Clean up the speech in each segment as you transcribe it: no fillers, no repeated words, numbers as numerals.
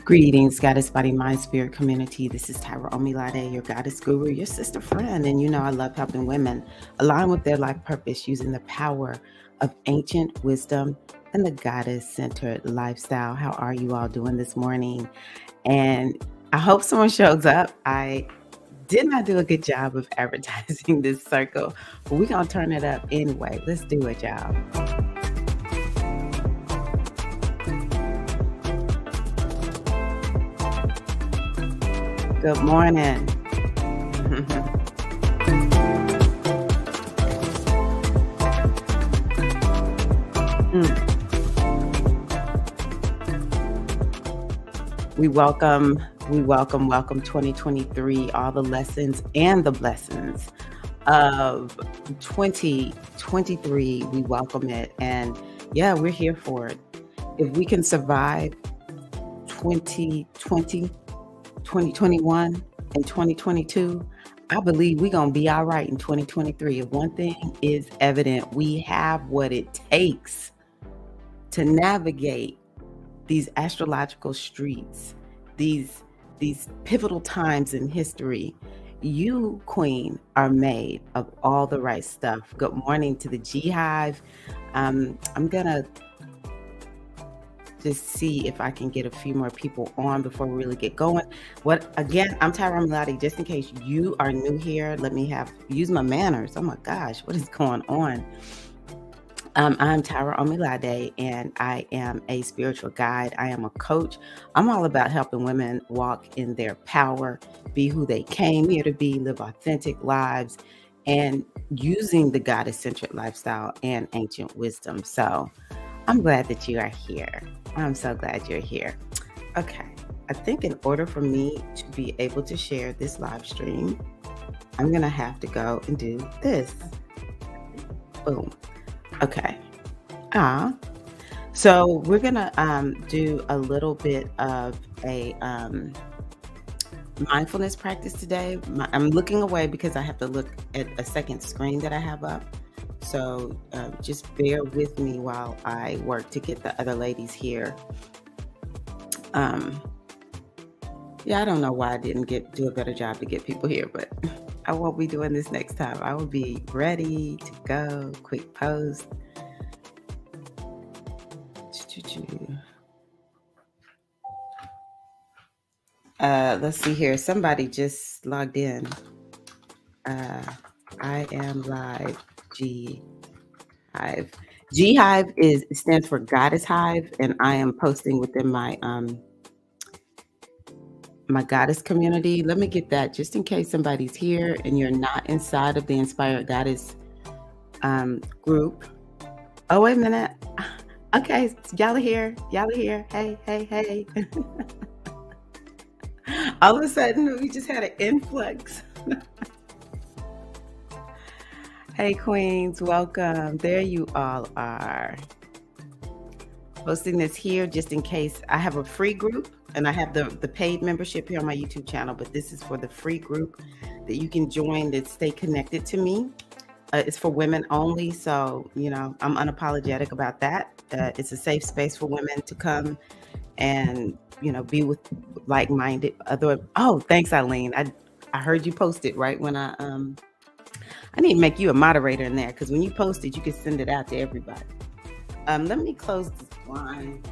Greetings, Goddess Body Mind Spirit community. This is Tyra Omilade, your goddess guru, your sister friend. And you know, I love helping women align with their life purpose using the power of ancient wisdom and the goddess centered lifestyle. How are you all doing this morning? And I hope someone shows up. I did not do a good job of advertising this circle, but we're going to turn it up anyway. Let's do it, y'all. Good morning. We welcome 2023, all the lessons and the blessings of 2023. We welcome it. And yeah, we're here for it. If we can survive 2020, 2021, and 2022, I believe we're going to be all right in 2023. If one thing is evident, we have what it takes to navigate these astrological streets, these pivotal times in history. You, Queen, are made of all the right stuff. Good morning to the G Hive. I'm gonna just see if I can get a few more people on before we really get going. I'm Tyra Milati. Just in case you are new here, let me use my manners. Oh my gosh, what is going on? I'm Tyra Omilade, and I am a spiritual guide. I am a coach. I'm all about helping women walk in their power, be who they came here to be, live authentic lives, and using the goddess-centered lifestyle and ancient wisdom. So I'm glad that you are here. I'm so glad you're here. Okay, I think in order for me to be able to share this live stream, I'm going to have to go and do this. Boom. Okay. So we're gonna do a little bit of a mindfulness practice today. I'm looking away because I have to look at a second screen that I have up. So just bear with me while I work to get the other ladies here. Yeah, I don't know why I didn't do a better job to get people here, but I won't be doing this next time. I will be ready to go. Quick post. Let's see here. Somebody just logged in. I am live. G Hive. G Hive stands for Goddess Hive, and I am posting within my my goddess community. Let me get that just in case somebody's here and you're not inside of the Inspired Goddess group. Oh, wait a minute. Okay, y'all are here. Hey. All of a sudden, we just had an influx. Hey, Queens, welcome. There you all are. Posting this here just in case. I have a free group, and I have the paid membership here on my YouTube channel, but this is for the free group that you can join to stay connected to me. It's for women only, so, you know, I'm unapologetic about that. It's a safe space for women to come and, you know, be with like-minded other. Oh, thanks, Eileen. I heard you post it right when I need to make you a moderator in there, because when you post it, you can send it out to everybody. Let me close this blind.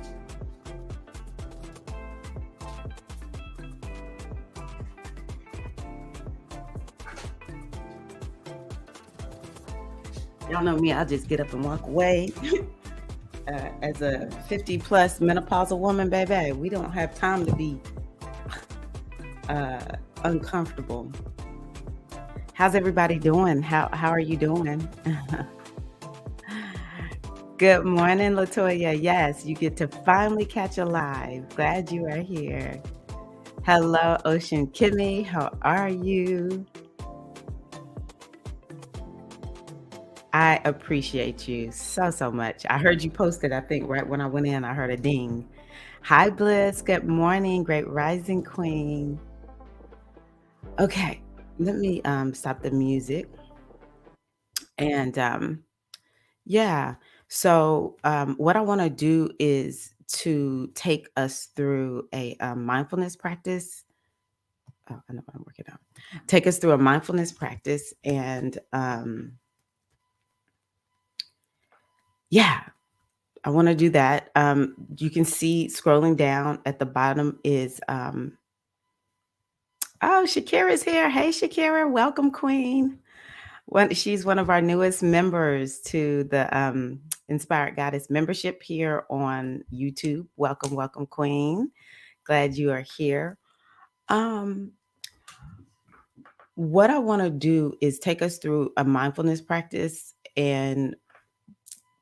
Y'all know me, I'll just get up and walk away. As a 50-plus menopausal woman, baby, we don't have time to be uncomfortable. How's everybody doing? How are you doing? Good morning, Latoya. Yes, you get to finally catch a live. Glad you are here. Hello, Ocean Kimmy. How are you? I appreciate you so much. I heard you posted, I think, right when I went in, I heard a ding. Hi, Bliss. Good morning. Great rising, Queen. Okay, let me stop the music. And yeah, So, what I want to do is to take us through a mindfulness practice. Oh, I know what I'm working on. Take us through a mindfulness practice, and yeah, I want to do that. You can see scrolling down at the bottom is oh, Shakira's here. Hey, Shakira, welcome, Queen. She's one of our newest members to the Inspired Goddess membership here on YouTube. Welcome, welcome, Queen. Glad you are here. Um, what I want to do is take us through a mindfulness practice, and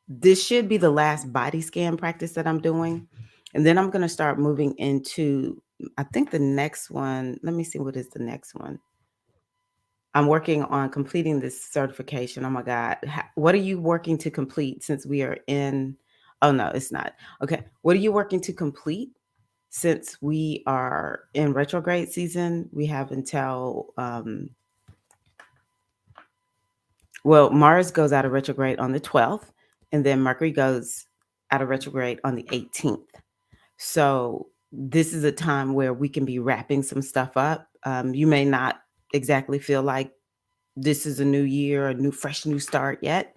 this should be the last body scan practice that I'm doing. And then I'm going to start moving into, I think the next one, let me see what is the next one. I'm working on completing this certification. Oh my God. What are you working to complete since we are in? Oh, no, it's not. Okay. What are you working to complete since we are in retrograde season? We have until, well, Mars goes out of retrograde on the 12th, and then Mercury goes out of retrograde on the 18th. So this is a time where we can be wrapping some stuff up. You may not exactly feel like this is a new year, a new, fresh, new start yet.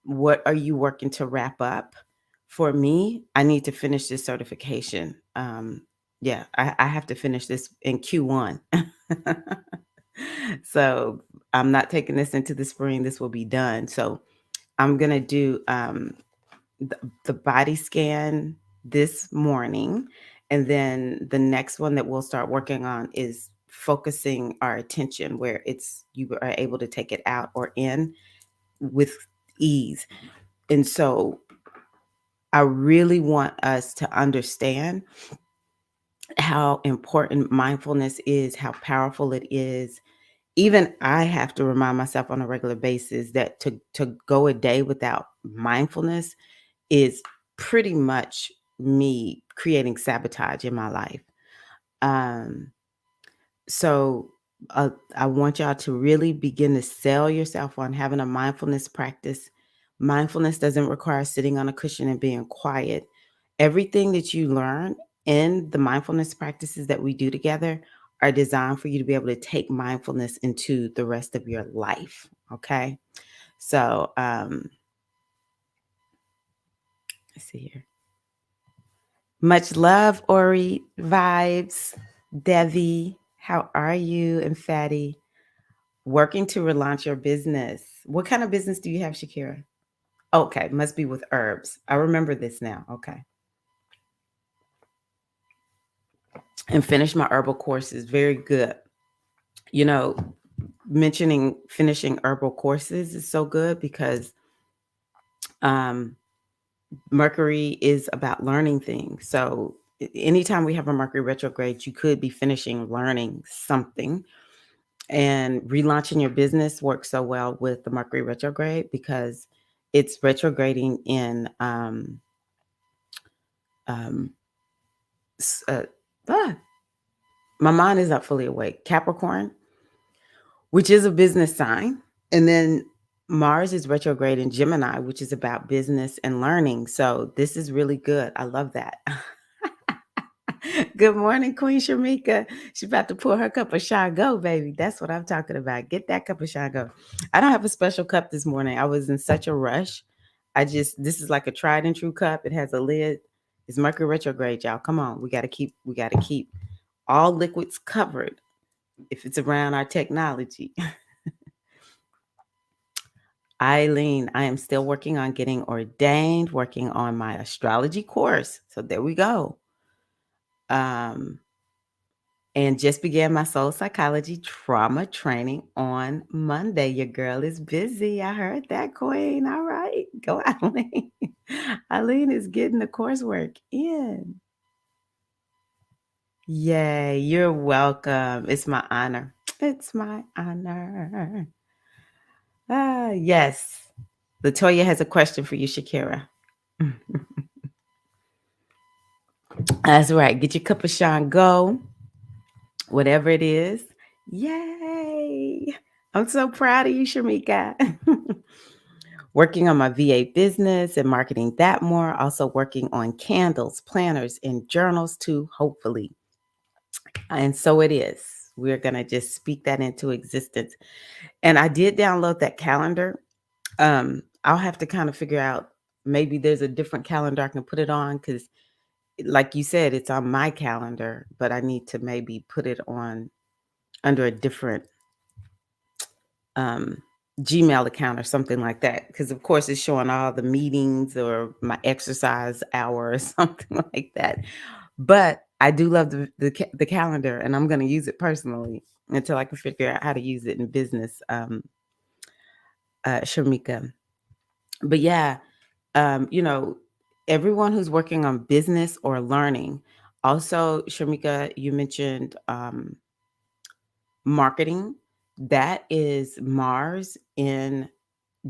What are you working to wrap up? For me, I need to finish this certification. Yeah, I have to finish this in Q1. So I'm not taking this into the spring. This will be done. So I'm going to do the body scan this morning. And then the next one that we'll start working on is focusing our attention where it's you are able to take it out or in with ease. And so I really want us to understand how important mindfulness is, how powerful it is. Even I have to remind myself on a regular basis that to go a day without mindfulness is pretty much me creating sabotage in my life. Um, so I want y'all to really begin to sell yourself on having a mindfulness practice. Mindfulness doesn't require sitting on a cushion and being quiet. Everything that you learn in the mindfulness practices that we do together are designed for you to be able to take mindfulness into the rest of your life. Okay. So let's see here. Much love, Ori vibes. Devi, how are you? And Fatty, working to relaunch your business. What kind of business do you have, Shakira? Okay, must be with herbs. I remember this now. Okay. And finish my herbal courses. Very good. You know, mentioning finishing herbal courses is so good because Mercury is about learning things. So anytime we have a Mercury retrograde, you could be finishing learning something. And relaunching your business works so well with the Mercury retrograde because it's retrograding in s- uh, ah, my mind is not fully awake. Capricorn, which is a business sign. And then Mars is retrograde in Gemini, which is about business and learning. So this is really good. I love that. Good morning, Queen Shamika. She's about to pour her cup of Go, baby. That's what I'm talking about. Get that cup of Go. I don't have a special cup this morning. I was in such a rush. This is like a tried and true cup. It has a lid. It's Mercury retrograde, y'all. Come on. We got to keep all liquids covered if it's around our technology. Eileen, I am still working on getting ordained, working on my astrology course. So there we go. And just began my soul psychology trauma training on Monday. Your girl is busy. I heard that, Queen. All right. Go, Eileen. Eileen is getting the coursework in. Yay. You're welcome. It's my honor. It's my honor. Yes. Latoya has a question for you, Shakira. That's right. Get your cup of Go. Whatever it is. Yay. I'm so proud of you, Shamika. Working on my VA business and marketing that more. Also working on candles, planners, and journals too, hopefully. And so it is. We're going to just speak that into existence. And I did download that calendar. I'll have to kind of figure out, maybe there's a different calendar I can put it on, because like you said, it's on my calendar, but I need to maybe put it on under a different um, Gmail account or something like that. Because of course it's showing all the meetings or my exercise hour or something like that. But I do love the calendar, and I'm going to use it personally until I can figure out how to use it in business. Shamika. But yeah, you know, everyone who's working on business or learning. Also, Shamika, you mentioned marketing. That is Mars in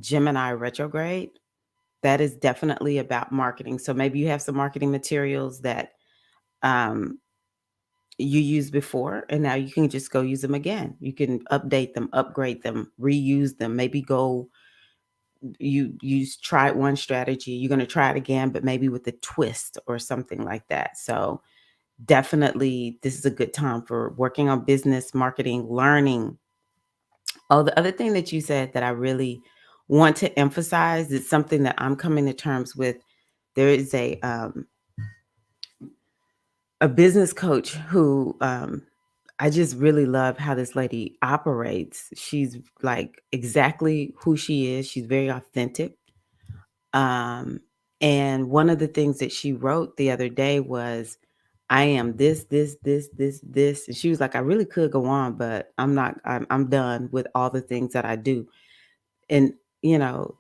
Gemini retrograde. That is definitely about marketing. So maybe you have some marketing materials that um, you used before, and now you can just go use them again. You can update them, upgrade them, reuse them. Maybe go you tried one strategy, you're going to try it again, but maybe with a twist or something like that. So definitely this is a good time for working on business, marketing, learning. Oh, the other thing that you said that I really want to emphasize is something that I'm coming to terms with. There is a business coach who I just really love how this lady operates. She's like exactly who she is. She's very authentic. Um, and one of the things that she wrote the other day was, I am this, this, this, this, this. And she was like, I really could go on, but I'm not, I'm done with all the things that I do. And, you know,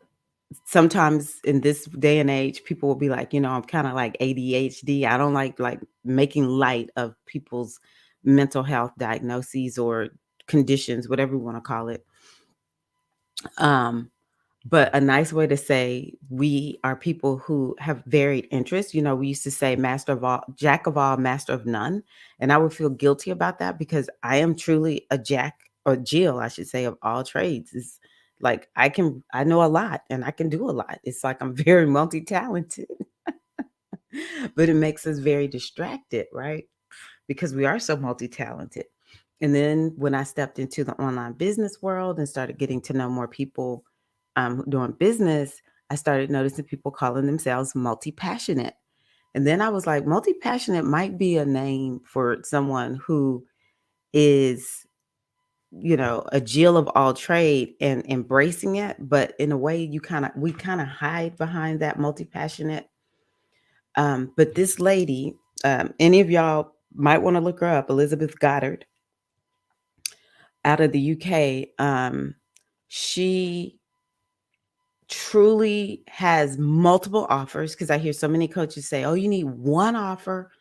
sometimes in this day and age, people will be like, I'm kind of like ADHD. I don't like making light of people's mental health diagnoses or conditions, whatever you want to call it. Um, but a nice way to say we are people who have varied interests. We used to say master of all, jack of all, master of none. And I would feel guilty about that because I am truly a jack, or Jill, I should say, of all trades. It's like I know a lot and I can do a lot. It's like I'm very multi-talented, but it makes us very distracted, right? Because we are so multi-talented. And then when I stepped into the online business world and started getting to know more people doing business, I started noticing people calling themselves multi-passionate. And then I was like, multi-passionate might be a name for someone who is, a Jill of all trade and embracing it. But in a way, we kind of hide behind that multi-passionate. But this lady, any of y'all might want to look her up, Elizabeth Goddard, out of the UK. She truly has multiple offers, because I hear so many coaches say, oh, you need one offer.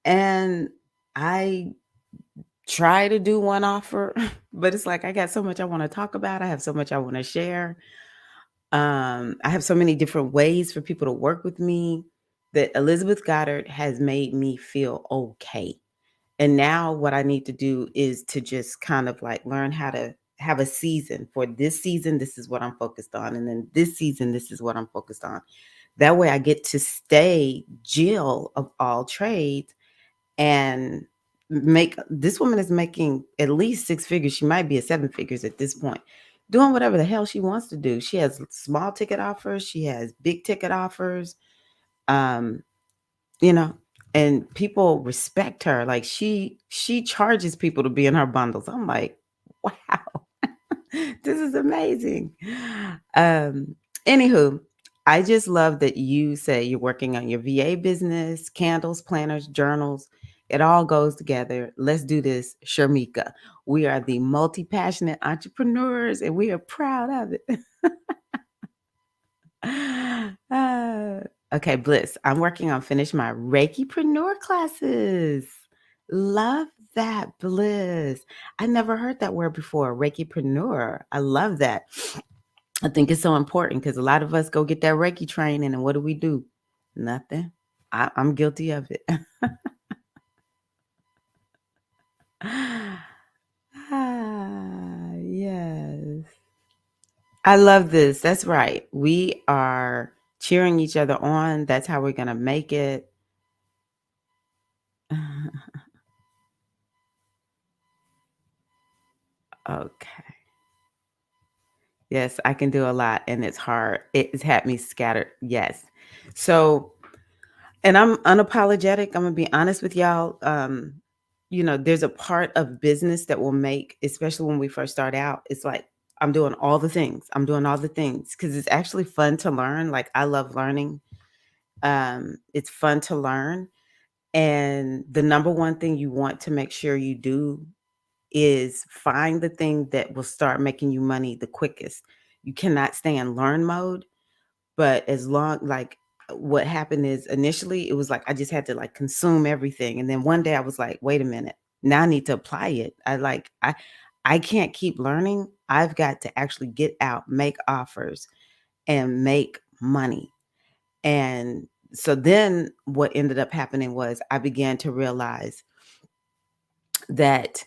And I try to do one offer, but it's like I got so much I want to talk about. I have so much I want to share. I have so many different ways for people to work with me that Elizabeth Goddard has made me feel okay. And now what I need to do is to just kind of like learn how to have a season. For this season, this is what I'm focused on. And then this season, this is what I'm focused on. That way I get to stay Jill of all trades and this woman is making at least six figures. She might be at seven figures at this point, doing whatever the hell she wants to do. She has small ticket offers. She has big ticket offers. Um, you know, and people respect her. Like she charges people to be in her bundles. I'm like, wow, this is amazing. Um, Anywho, I just love that you say you're working on your VA business, candles, planners, journals. It all goes together. Let's do this, Sharmika. We are the multi-passionate entrepreneurs and we are proud of it. Uh, okay, Bliss. I'm working on finish my Reikipreneur classes. Love that, Bliss. I never heard that word before, Reikipreneur. I love that. I think it's so important because a lot of us go get that Reiki training, and what do? Nothing. I'm guilty of it. Ah, yes. I love this. That's right. We are cheering each other on. That's how we're going to make it. Okay. Yes, I can do a lot and it's hard. It's had me scattered. Yes. So, and I'm unapologetic. I'm gonna be honest with y'all. There's a part of business that will make, especially when we first start out, it's like I'm doing all the things. I'm doing all the things because it's actually fun to learn. Like I love learning. It's fun to learn. And the number one thing you want to make sure you do is find the thing that will start making you money the quickest. You cannot stay in learn mode, but as long like what happened is initially it was like I just had to like consume everything. And then one day I was like, wait a minute, now I need to apply it. I can't keep learning. I've got to actually get out, make offers, and make money. And so then what ended up happening was I began to realize that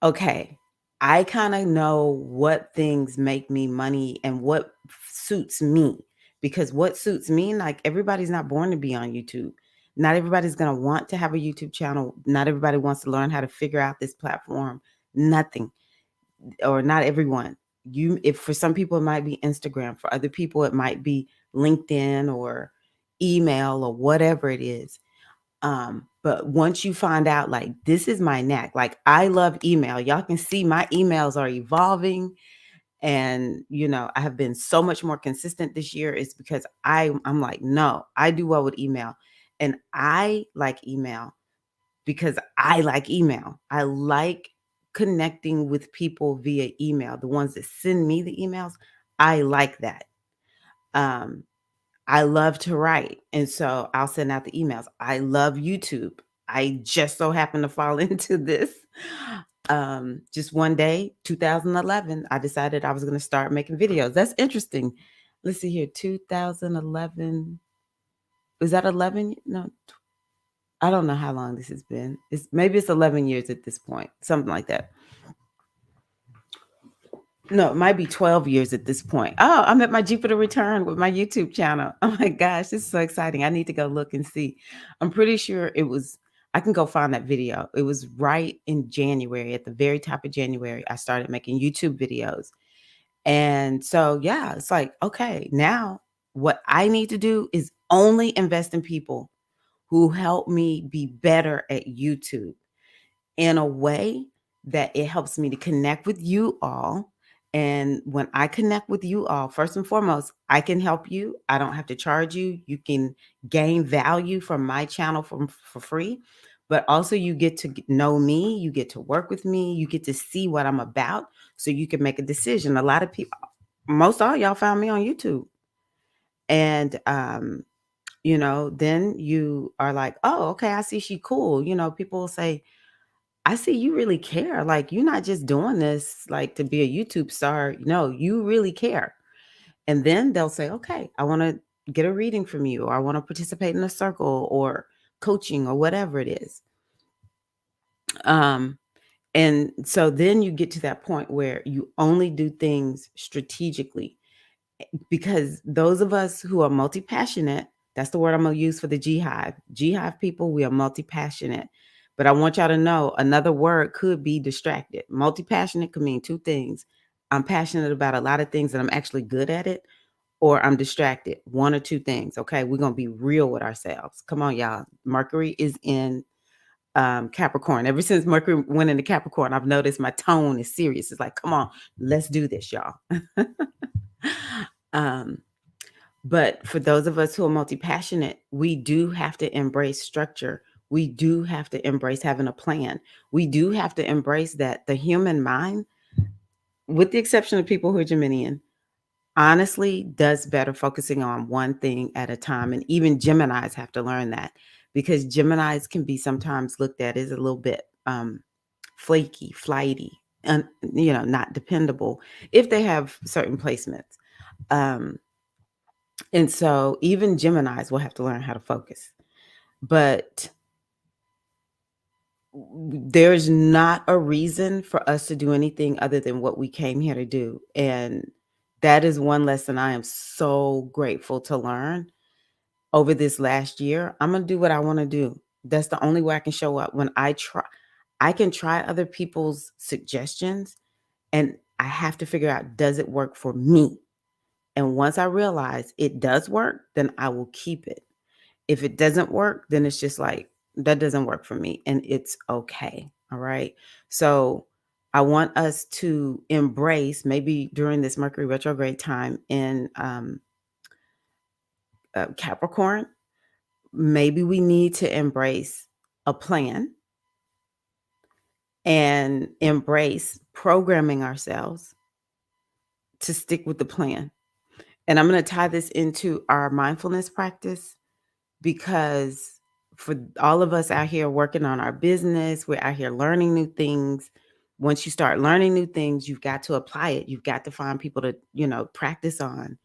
okay, I kind of know what things make me money and what suits me. Because what suits me, like everybody's not born to be on YouTube. Not everybody's going to want to have a YouTube channel. Not everybody wants to learn how to figure out this platform. Nothing, or not everyone. If for some people it might be Instagram, for other people it might be LinkedIn or email or whatever it is. But once you find out, like, this is my knack, like, I love email. Y'all can see my emails are evolving. And, I have been so much more consistent this year. It's because I'm like, no, I do well with email. And I like email because I like email. I like connecting with people via email. The ones that send me the emails, I like that. Um, I love to write, and so I'll send out the emails. I love YouTube. I just so happened to fall into this. Just one day, 2011, I decided I was going to start making videos. That's interesting. Let's see here, 2011. Was that 11? No, I don't know how long this has been. Maybe it's 11 years at this point, something like that. No, it might be 12 years at this point. Oh, I'm at my Jupiter return with my YouTube channel. Oh my gosh, this is so exciting. I need to go look and see. I'm pretty sure I can go find that video. It was right in January, at the very top of January, I started making YouTube videos. And so, yeah, it's like, okay, now what I need to do is only invest in people who help me be better at YouTube in a way that it helps me to connect with you all. And when I connect with you all, first and foremost, I can help you. I don't have to charge you. You can gain value from my channel for free. But also, you get to know me, you get to work with me, you get to see what I'm about so you can make a decision. A lot of people, most all y'all found me on YouTube. And, then you are like, oh, okay, I see she cool. People will say, I see you really care. Like, you're not just doing this like to be a YouTube star. No, you really care. And then they'll say, okay, I want to get a reading from you, or I want to participate in a circle or coaching or whatever it is. Um, and so then you get to that point where you only do things strategically, because those of us who are multi-passionate, that's the word I'm going to use for the G Hive. G Hive people, we are multi-passionate. But I want y'all to know another word could be distracted. Multi-passionate could mean two things. I'm passionate about a lot of things and I'm actually good at it, or I'm distracted. One or two things. Okay. We're going to be real with ourselves. Come on, y'all. Mercury is in Capricorn. Ever since Mercury went into Capricorn, I've noticed my tone is serious. It's like, come on, let's do this, y'all. um, but for those of us who are multi-passionate, we do have to embrace structure. We do have to embrace having a plan. We do have to embrace that the human mind, with the exception of people who are Geminian, honestly does better focusing on one thing at a time. And even Geminis have to learn that, because Geminis can be sometimes looked at as a little bit flaky, flighty, and not dependable if they have certain placements. And so even Geminis will have to learn how to focus. But there's not a reason for us to do anything other than what we came here to do. And That is one lesson I am so grateful to learn over this last year. I'm gonna do what I want to do. That's the only way I can show up. When I can try other people's suggestions, and I have to figure out, does it work for me? And once I realize it does work, then I will keep it. If it doesn't work, then it's just like, that doesn't work for me, and it's okay. All right. So I want us to embrace, maybe during this Mercury retrograde time in Capricorn, maybe we need to embrace a plan and embrace programming ourselves to stick with the plan. And I'm going to tie this into our mindfulness practice, because for all of us out here working on our business, we're out here learning new things. Once you start learning new things, you've got to apply it. You've got to find people to, practice on.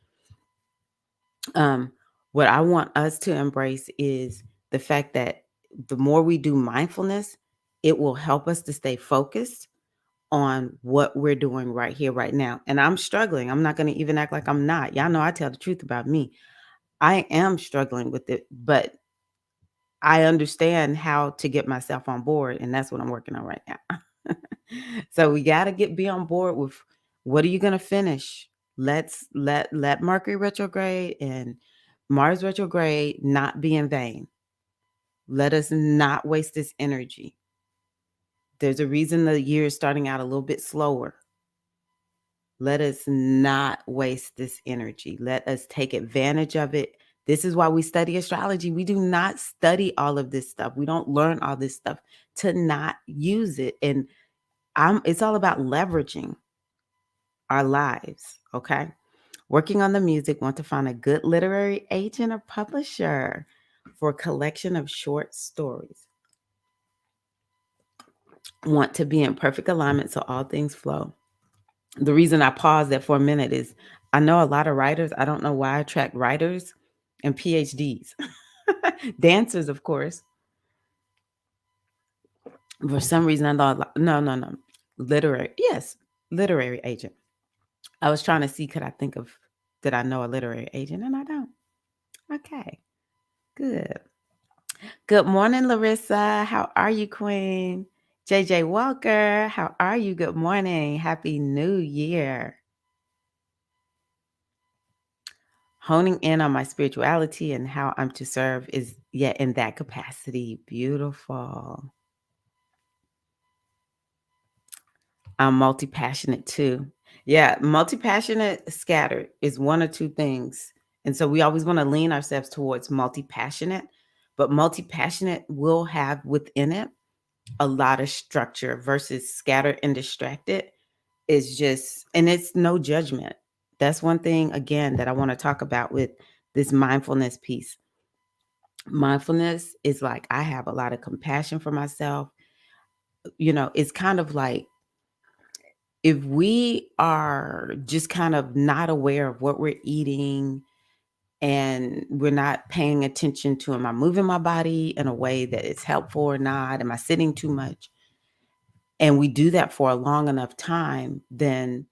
What I want us to embrace is the fact that the more we do mindfulness, it will help us to stay focused on what we're doing right here, right now. And I'm struggling. I'm not going to even act like I'm not. Y'all know I tell the truth about me. I am struggling with it, but I understand how to get myself on board, and that's what I'm working on right now. So we got to be on board with, what are you going to finish? Let's let Mercury retrograde and Mars retrograde not be in vain. Let us not waste this energy. There's a reason the year is starting out a little bit slower. Let us not waste this energy. Let us take advantage of it. This is why we study astrology. We do not study all of this stuff. We don't learn all this stuff to not use it. And it's all about leveraging our lives. Okay. Working on the music, want to find a good literary agent or publisher for a collection of short stories. Want to be in perfect alignment so all things flow. The reason I paused there for a minute is I know a lot of writers. I don't know why I attract writers and PhDs. Dancers, of course. For some reason, I thought, no. Literary. Yes, literary agent. I was trying to see, could I think of, did I know a literary agent? And I don't. Okay, good. Good morning, Larissa. How are you, Queen? JJ Walker, how are you? Good morning. Happy New Year. Honing in on my spirituality and how I'm to serve is yet in that capacity. Beautiful. I'm multi-passionate too. Yeah, multi-passionate, scattered is one or two things. And so we always want to lean ourselves towards multi-passionate, but multi-passionate will have within it a lot of structure, versus scattered and distracted is just, and it's no judgment. That's one thing, again, that I want to talk about with this mindfulness piece. Mindfulness is like, I have a lot of compassion for myself. It's kind of like, if we are just kind of not aware of what we're eating, and we're not paying attention to, am I moving my body in a way that is helpful or not? Am I sitting too much? And we do that for a long enough time, then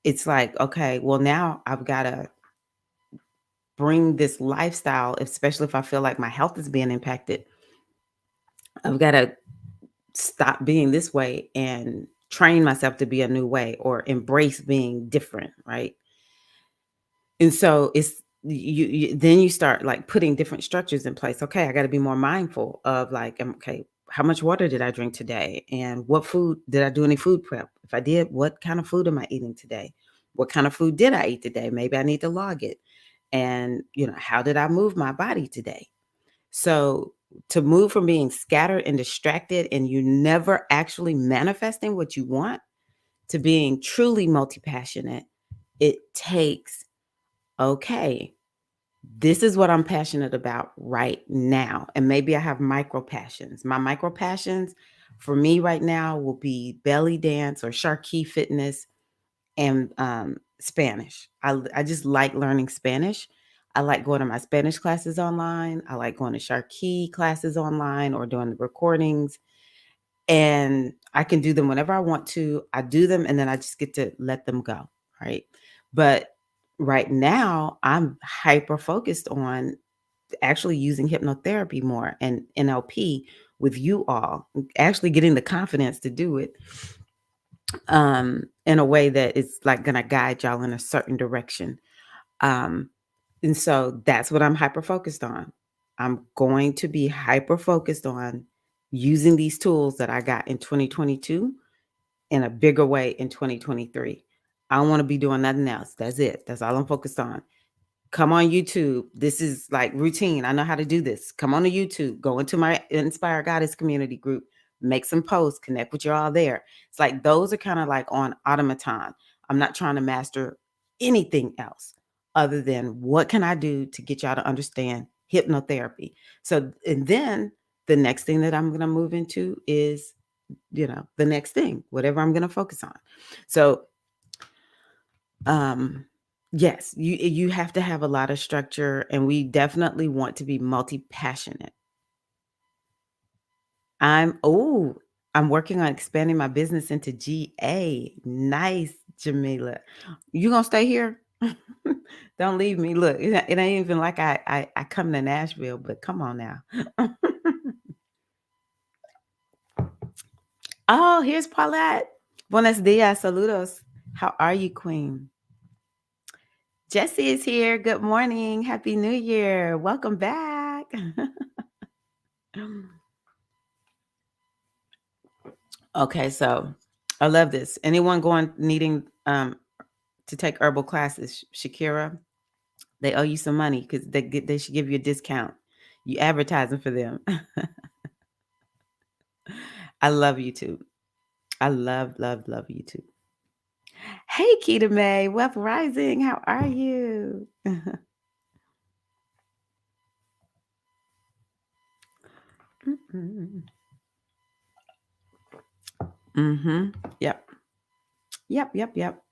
it's like, okay, well, now I've got to bring this lifestyle, especially if I feel like my health is being impacted. I've got to stop being this way and train myself to be a new way, or embrace being different, right? And so it's then you start like putting different structures in place. Okay, I got to be more mindful of like, okay, how much water did I drink today? And what food, did I do any food prep? If I did, what kind of food am I eating today? What kind of food did I eat today? Maybe I need to log it. And, how did I move my body today? So to move from being scattered and distracted and you never actually manifesting what you want, to being truly multi-passionate, it takes, okay, this is what I'm passionate about right now. And maybe I have micro passions. My micro passions for me right now will be belly dance or Sharkey fitness and Spanish. I just like learning Spanish. I like going to my Spanish classes online. I like going to Sharkey classes online or doing the recordings. And I can do them whenever I want to. I do them and then I just get to let them go. Right. But Right now, I'm hyper focused on actually using hypnotherapy more and NLP with you all, actually getting the confidence to do it in a way that is like going to guide y'all in a certain direction. Um, and so that's what I'm hyper focused on. I'm going to be hyper focused on using these tools that I got in 2022 in a bigger way in 2023. I don't want to be doing nothing else. That's it. That's all I'm focused on. Come on YouTube. This is like routine. I know how to do this. Come on to YouTube. Go into my Inspire Goddess community group. Make some posts. Connect with y'all there. It's like those are kind of like on automaton. I'm not trying to master anything else other than what can I do to get y'all to understand hypnotherapy. So, and then the next thing that I'm going to move into is, the next thing, whatever I'm going to focus on. So, um, yes, you have to have a lot of structure, and we definitely want to be multi-passionate. I'm working on expanding my business into GA. Nice, Jamila. You gonna stay here? Don't leave me. Look, it ain't even like I come to Nashville, but come on now. Oh, here's Paulette. Buenos dias, saludos. How are you, Queen? Jesse is here. Good morning. Happy New Year. Welcome back. Okay, so I love this. Anyone needing to take herbal classes, Shakira, they owe you some money because they should give you a discount. You advertising for them. I love YouTube. I love YouTube. Hey, Keita May, Wealth Rising. How are you? Mm-hmm. Yep. Yep.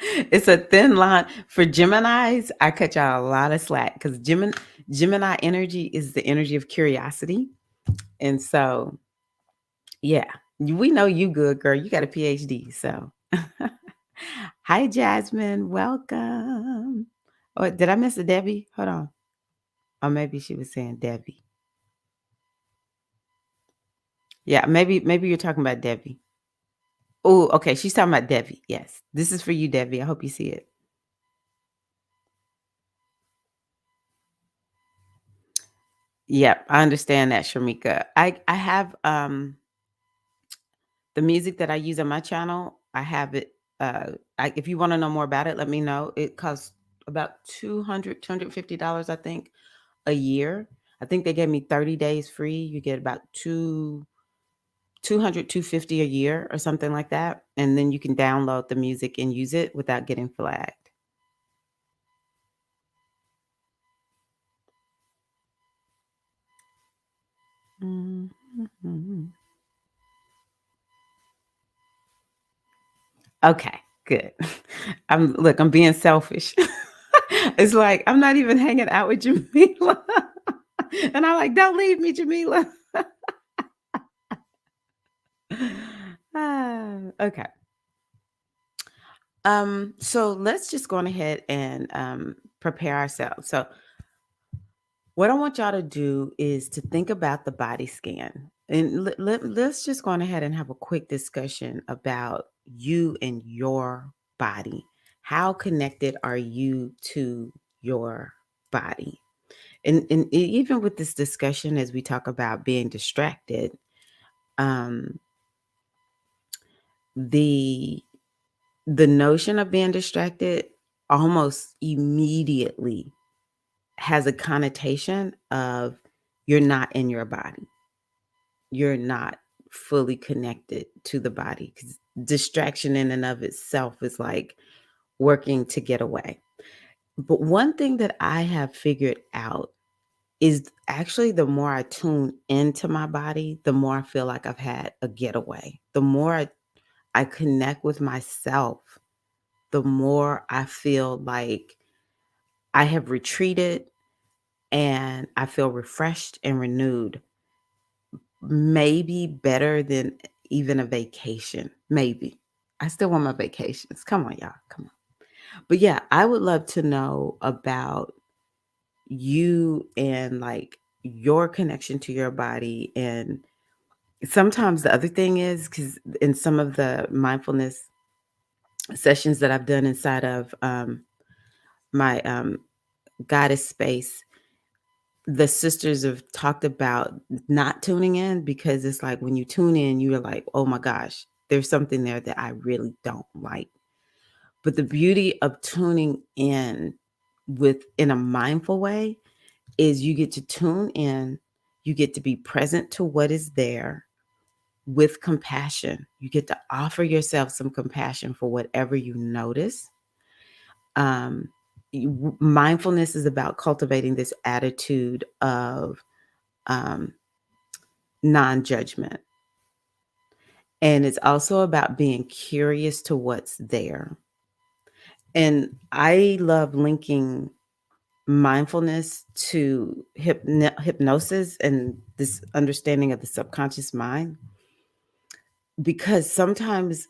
It's a thin line. For Geminis, I cut y'all a lot of slack because Gemini energy is the energy of curiosity. And so, yeah, we know you good, girl. You got a PhD. So, hi, Jasmine. Welcome. Oh, did I miss a Debbie? Hold on. Or maybe she was saying Debbie. Yeah, maybe you're talking about Debbie. Oh, okay. She's talking about Debbie. Yes. This is for you, Debbie. I hope you see it. Yep, I understand that, Shamika. I have the music that I use on my channel. I have it. If you want to know more about it, let me know. It costs about $250, I think, a year. I think they gave me 30 days free. You get about 250 a year or something like that, and then you can download the music and use it without getting flagged. Mhm. Okay, good. I'm being selfish. It's like I'm not even hanging out with Jamila. And I'm like, don't leave me, Jamila. Okay. So let's just go on ahead and prepare ourselves. So what I want y'all to do is to think about the body scan. And let's just go on ahead and have a quick discussion about you and your body. How connected are you to your body? And even with this discussion, as we talk about being distracted, um, the the notion of being distracted almost immediately has a connotation of you're not in your body. You're not fully connected to the body because distraction in and of itself is like working to get away. But one thing that I have figured out is actually the more I tune into my body, the more I feel like I've had a getaway. The more I connect with myself, the more I feel like I have retreated and I feel refreshed and renewed. Maybe better than even a vacation. Maybe. I still want my vacations. Come on, y'all. Come on. But yeah, I would love to know about you and like your connection to your body. And sometimes the other thing is because in some of the mindfulness sessions that I've done inside of my goddess space, the sisters have talked about not tuning in because it's like when you tune in, you're like, oh my gosh, there's something there that I really don't like. But the beauty of tuning in a mindful way is you get to tune in, you get to be present to what is there with compassion. You get to offer yourself some compassion for whatever you notice. Um, Mindfulness is about cultivating this attitude of um, non judgment. And it's also about being curious to what's there. And I love linking mindfulness to hypnosis and this understanding of the subconscious mind because sometimes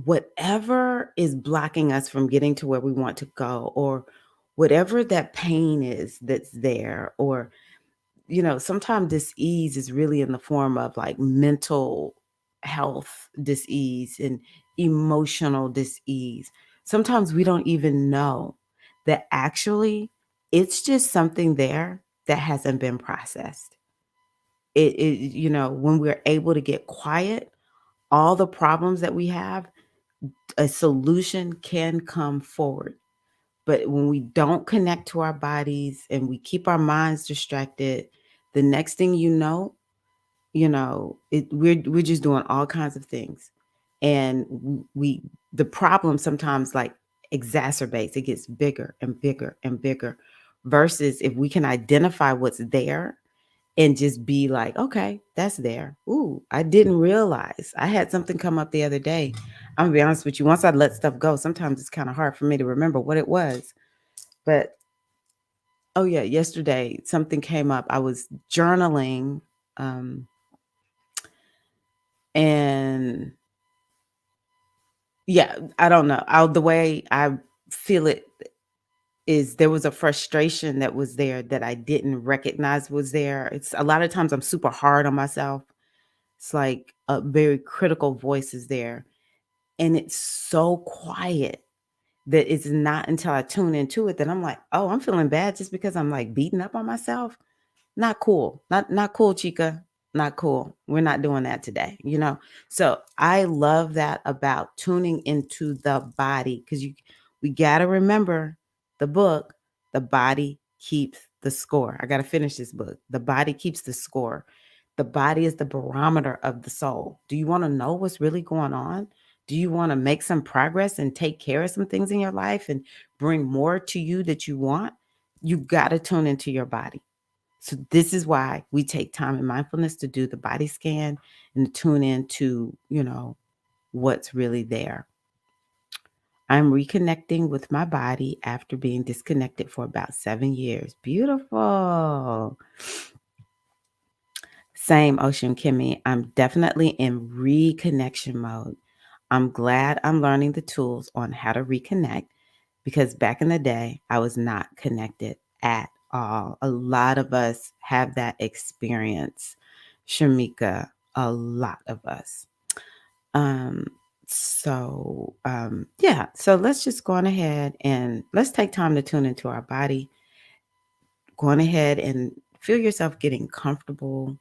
whatever is blocking us from getting to where we want to go or whatever that pain is that's there or sometimes dis-ease is really in the form of like mental health dis-ease and emotional dis-ease. Sometimes we don't even know that actually it's just something there that hasn't been processed. When we're able to get quiet, all the problems that we have, a solution can come forward. But when we don't connect to our bodies and we keep our minds distracted, the next thing we're just doing all kinds of things. And the problem sometimes like exacerbates, it gets bigger and bigger and bigger. Versus if we can identify what's there and just be like, okay, that's there. Ooh, I didn't realize. I had something come up the other day. I'm gonna be honest with you. Once I let stuff go, sometimes it's kind of hard for me to remember what it was. But oh yeah, yesterday something came up. I was journaling, and yeah, I don't know. The way I feel it is there was a frustration that was there that I didn't recognize was there. It's a lot of times I'm super hard on myself. It's like a very critical voice is there. And it's so quiet that it's not until I tune into it that I'm like, oh, I'm feeling bad just because I'm like beating up on myself. Not cool. Not cool, chica. Not cool. We're not doing that today. So I love that about tuning into the body because we gotta remember the book, the body keeps the score. I gotta finish this book. The body keeps the score. The body is the barometer of the soul. Do you want to know what's really going on? Do you want to make some progress and take care of some things in your life and bring more to you that you want? You got to tune into your body. So this is why we take time in mindfulness to do the body scan and to tune into, what's really there. I'm reconnecting with my body after being disconnected for about 7 years. Beautiful. Same, Ocean Kimmy. I'm definitely in reconnection mode. I'm glad I'm learning the tools on how to reconnect because back in the day, I was not connected at all. A lot of us have that experience, Shamika, a lot of us. Yeah, so let's just go on ahead and let's take time to tune into our body. Go on ahead and feel yourself getting comfortable,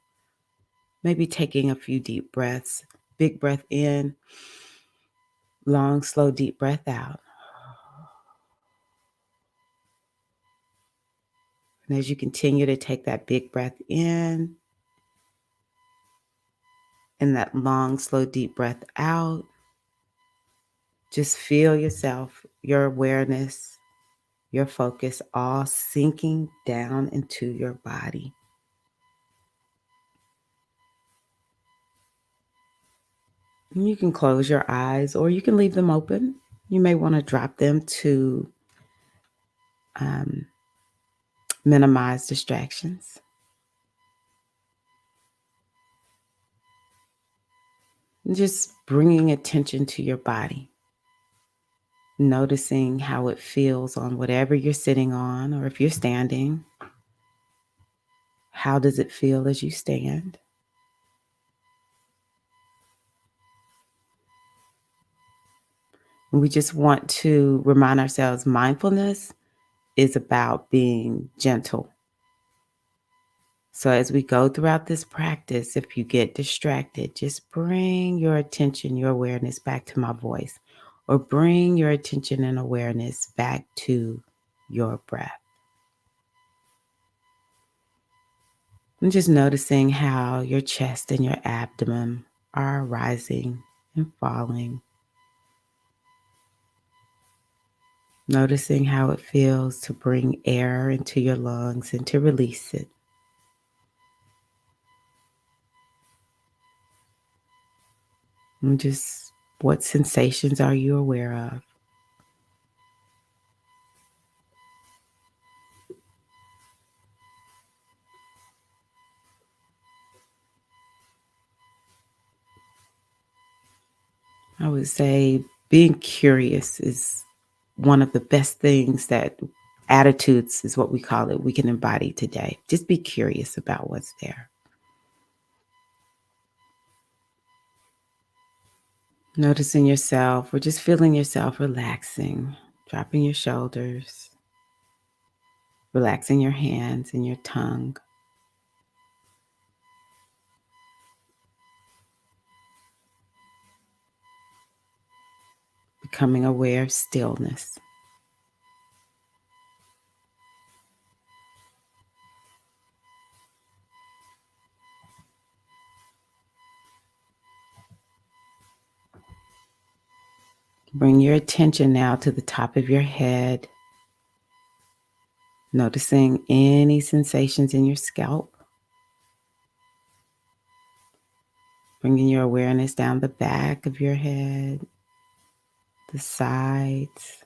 maybe taking a few deep breaths. Big breath in, long, slow, deep breath out. And as you continue to take that big breath in and that long, slow, deep breath out, just feel yourself, your awareness, your focus all sinking down into your body. And you can close your eyes or you can leave them open. You may want to drop them to um, minimize distractions. Just bringing attention to your body, noticing how it feels on whatever you're sitting on, or if you're standing, how does it feel as you stand? And we just want to remind ourselves mindfulness is about being gentle. So as we go throughout this practice, if you get distracted, just bring your attention, your awareness back to my voice, or bring your attention and awareness back to your breath. And just noticing how your chest and your abdomen are rising and falling. Noticing how it feels to bring air into your lungs and to release it. And just what sensations are you aware of? I would say being curious is one of the best things that attitudes is what we call it, we can embody today. Just be curious about what's there. Noticing yourself or just feeling yourself relaxing, dropping your shoulders, relaxing your hands and your tongue, becoming aware of stillness. Bring your attention now to the top of your head, noticing any sensations in your scalp. Bringing your awareness down the back of your head, the sides,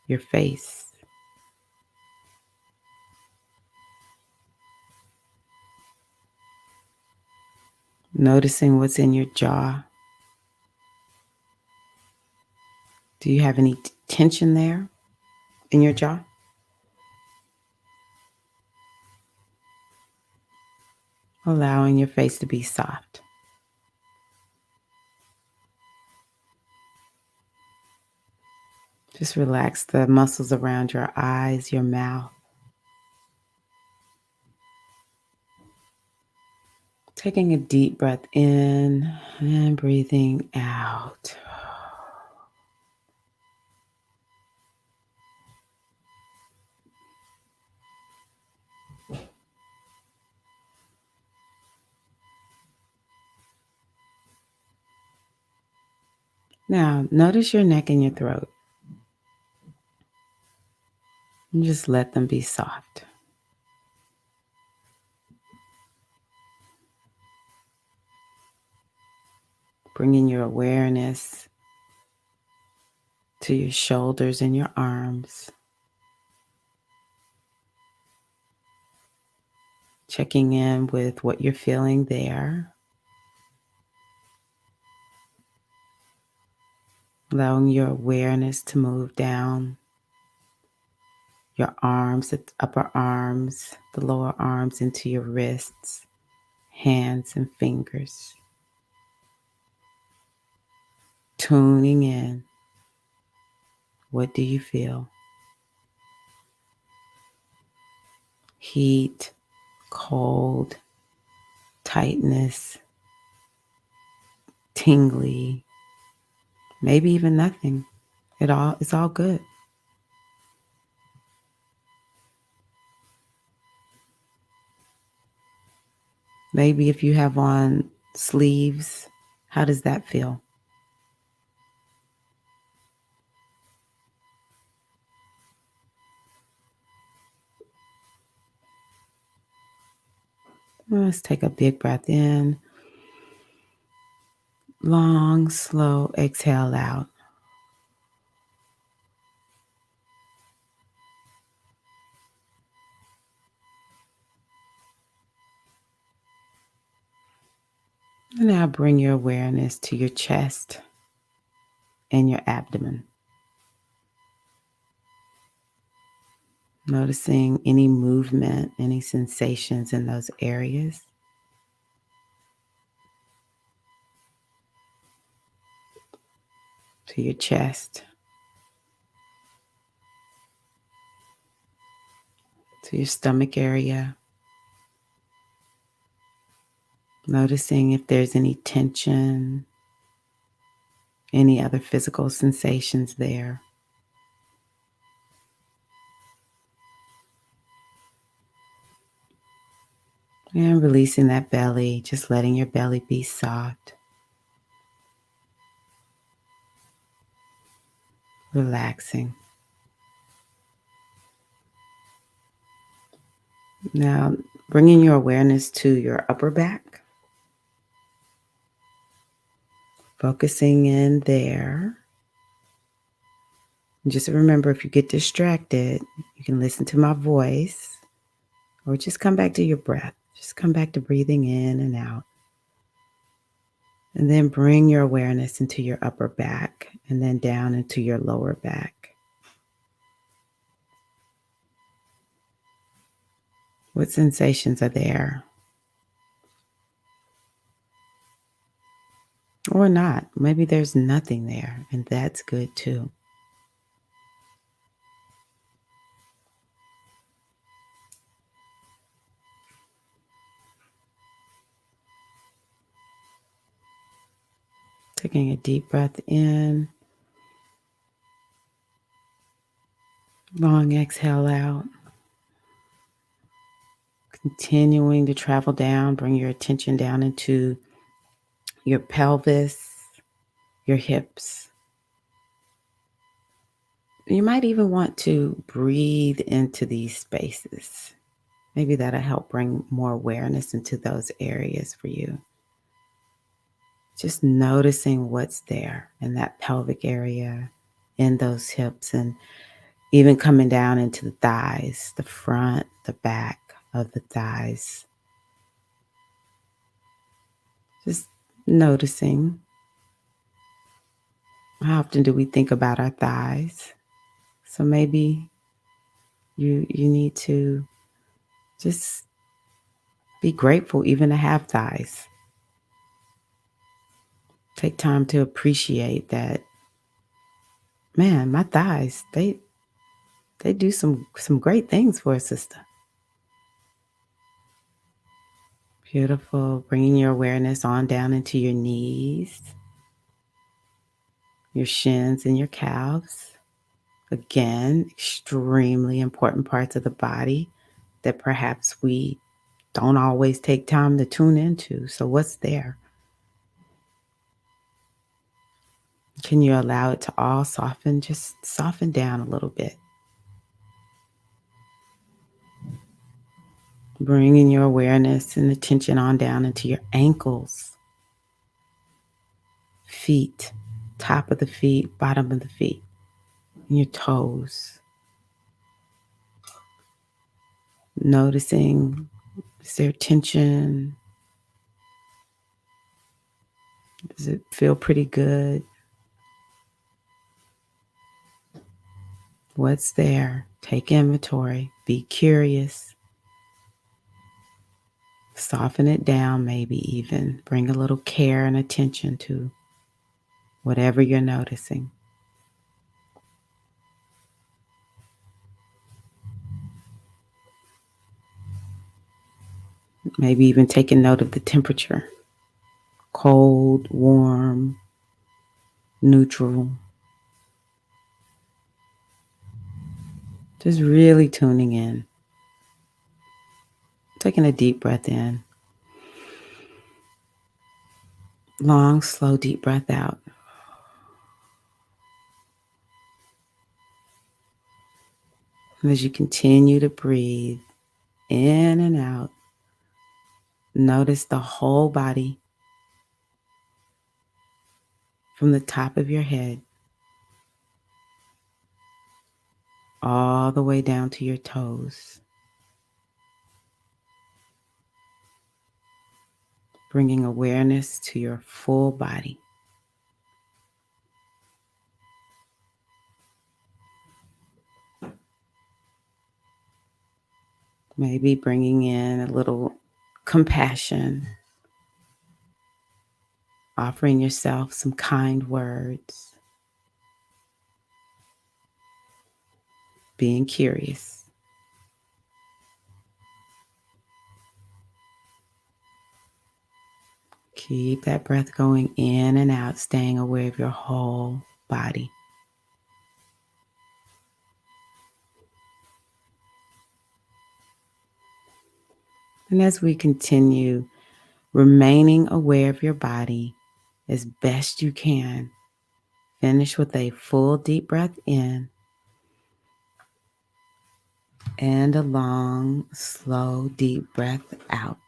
your face. Noticing what's in your jaw. Do you have any tension there in your jaw? Allowing your face to be soft. Just relax the muscles around your eyes, your mouth. Taking a deep breath in and breathing out. Now, notice your neck and your throat. And just let them be soft. Bringing your awareness to your shoulders and your arms. Checking in with what you're feeling there. Allowing your awareness to move down your arms, the upper arms, the lower arms into your wrists, hands, and fingers. Tuning in. What do you feel? Heat, cold, tightness, tingly, maybe even nothing. It's all good. Maybe if you have on sleeves, how does that feel? Let's take a big breath in. Long, slow exhale out. And now bring your awareness to your chest and your abdomen. Noticing any movement, any sensations in those areas. To your chest, to your stomach area. Noticing if there's any tension, any other physical sensations there. And releasing that belly, just letting your belly be soft. Relaxing. Now, bringing your awareness to your upper back. Focusing in there. And just remember, if you get distracted, you can listen to my voice or just come back to your breath. Just come back to breathing in and out. And then bring your awareness into your upper back and then down into your lower back. What sensations are there? Or not. Maybe there's nothing there, and that's good too. Taking a deep breath in, long exhale out. Continuing to travel down, bring your attention down into your pelvis, your hips. You might even want to breathe into these spaces. Maybe that'll help bring more awareness into those areas for you. Just noticing what's there in that pelvic area, in those hips, and even coming down into the thighs, the front, the back of the thighs. Just noticing. How often do we think about our thighs? So maybe you need to just be grateful even to have thighs. Take time to appreciate that, man, my thighs, they do some great things for a sister. Beautiful. Bringing your awareness on down into your knees, your shins, and your calves. Again, extremely important parts of the body that perhaps we don't always take time to tune into. So, what's there? Can you allow it to all soften? Just soften down a little bit. Bringing your awareness and attention on down into your ankles, feet, top of the feet, bottom of the feet, and your toes. Noticing, is there tension? Does it feel pretty good? What's there? Take inventory. Be curious. Soften it down, maybe even. Bring a little care and attention to whatever you're noticing. Maybe even taking note of the temperature. Cold, warm, neutral. Just really tuning in. Taking a deep breath in. Long, slow, deep breath out. And as you continue to breathe in and out, notice the whole body from the top of your head all the way down to your toes. bringing awareness to your full body. Maybe bringing in a little compassion, offering yourself some kind words, being curious. Keep that breath going in and out, staying aware of your whole body. And as we continue remaining aware of your body as best you can, finish with a full deep breath in and a long, slow, deep breath out.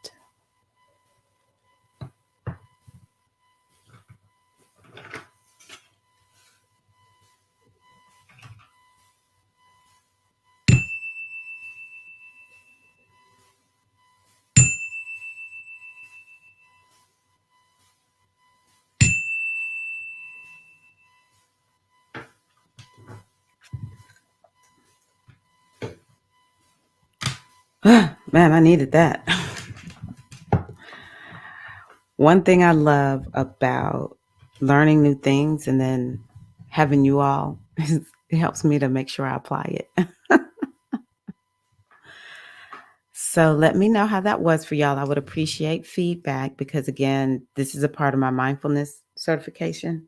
Man, I needed that. One thing I love about learning new things and then having you all, it helps me to make sure I apply it. So let me know how that was for y'all. I would appreciate feedback because, again, this is a part of my mindfulness certification.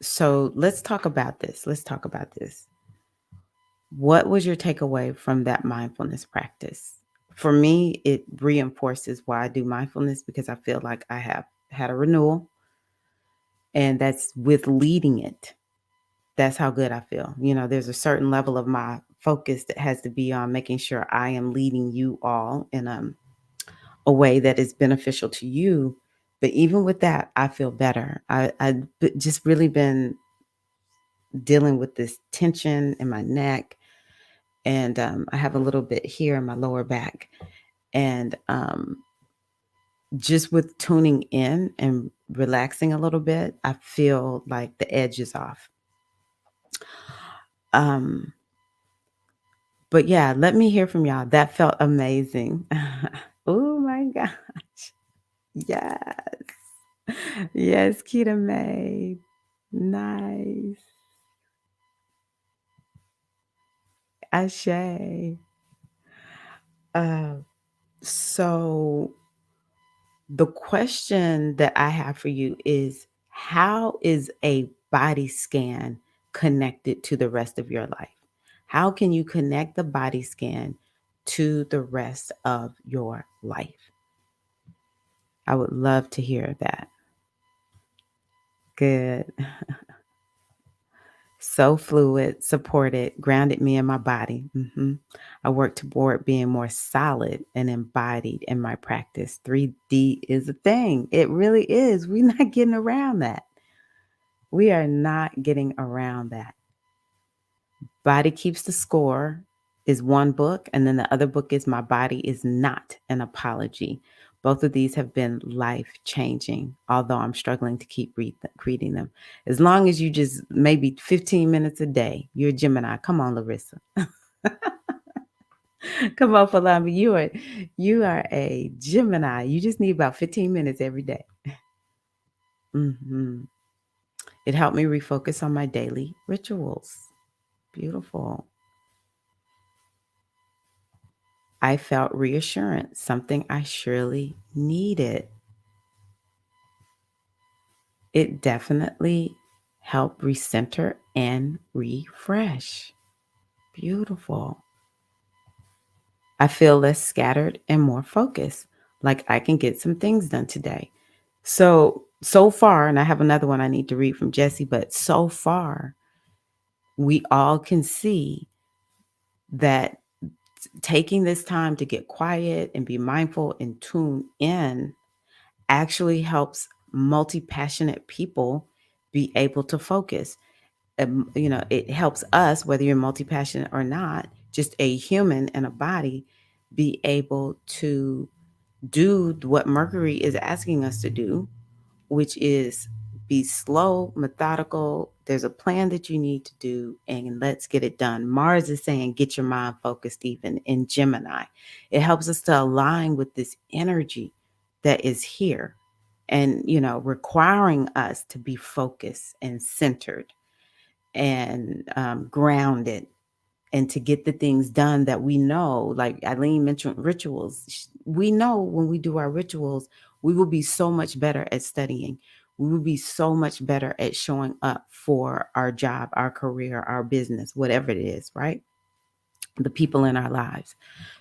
So let's talk about this. What was your takeaway from that mindfulness practice? For me, it reinforces why I do mindfulness because I feel like I have had a renewal, and that's with leading it. That's how good I feel. There's a certain level of my focus that has to be on making sure I am leading you all in a way that is beneficial to you. But even with that, I feel better. Just really been dealing with this tension in my neck, and I have a little bit here in my lower back, and just with tuning in and relaxing a little bit, I feel like the edge is off. But yeah, let me hear from y'all. That felt amazing. Oh my gosh. Yes. Yes, Keita May. Nice. Ashe. So the question that I have for you is, how is a body scan connected to the rest of your life? How can you connect the body scan to the rest of your life? I would love to hear that. Good. So fluid, supported, grounded me in my body. I work toward being more solid and embodied in my practice. 3D is a thing. It really is. We're not getting around that. We are not getting around that. Body Keeps the Score is one book, and then the other book is My Body Is Not an Apology. Both of these have been life-changing, although I'm struggling to keep reading them. As long as you just maybe 15 minutes a day, you're a Gemini. Come on, Larissa. Come on, Falami. You are a Gemini. You just need about 15 minutes every day. It helped me refocus on my daily rituals. Beautiful. I felt reassurance, something I surely needed. It definitely helped recenter and refresh. Beautiful. I feel less scattered and more focused, like I can get some things done today. So far, and I have another one I need to read from Jessie, but so far, we all can see that taking this time to get quiet and be mindful and tune in actually helps multi-passionate people be able to focus. It helps us, whether you're multi-passionate or not, just a human and a body, be able to do what Mercury is asking us to do, which is be slow, methodical. There's a plan that you need to do, and let's get it done. Mars is saying, get your mind focused, even in Gemini. It helps us to align with this energy that is here and, requiring us to be focused and centered and grounded and to get the things done that we know, like Eileen mentioned rituals. We know when we do our rituals, we will be so much better at studying. We will be so much better at showing up for our job, our career, our business, whatever it is, right? The people in our lives.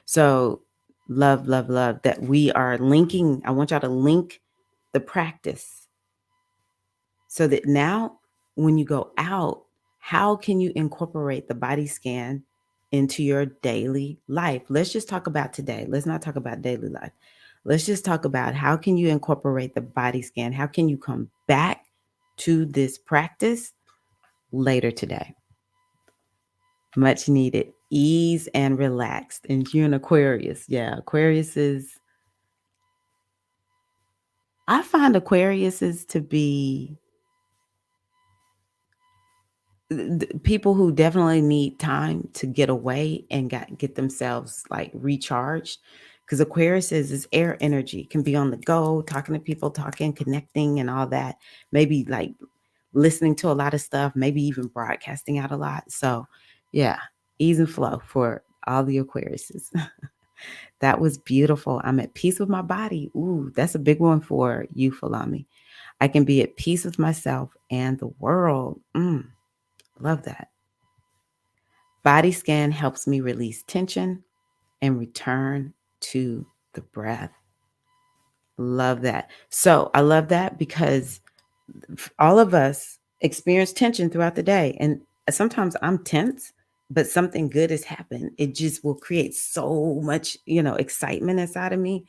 So, love, love, love that we are linking. I want y'all to link the practice so that now when you go out, how can you incorporate the body scan into your daily life? Let's just talk about today. Let's not talk about daily life. Let's just talk about how can you incorporate the body scan? How can you come back to this practice later today? Much needed ease and relaxed. And you're an Aquarius. Yeah, Aquarius is, I find Aquarius is to be people who definitely need time to get away and get themselves like recharged, because Aquarius is air energy, can be on the go, talking to people, talking, connecting, and all that. Maybe like listening to a lot of stuff, maybe even broadcasting out a lot. So, yeah, ease and flow for all the Aquariuses. That was beautiful. I'm at peace with my body. Ooh, that's a big one for you, Falami. I can be at peace with myself and the world. Love that. Body scan helps me release tension and return to the breath. Love that. So I love that because all of us experience tension throughout the day. And sometimes I'm tense, but something good has happened. It just will create so much, excitement inside of me.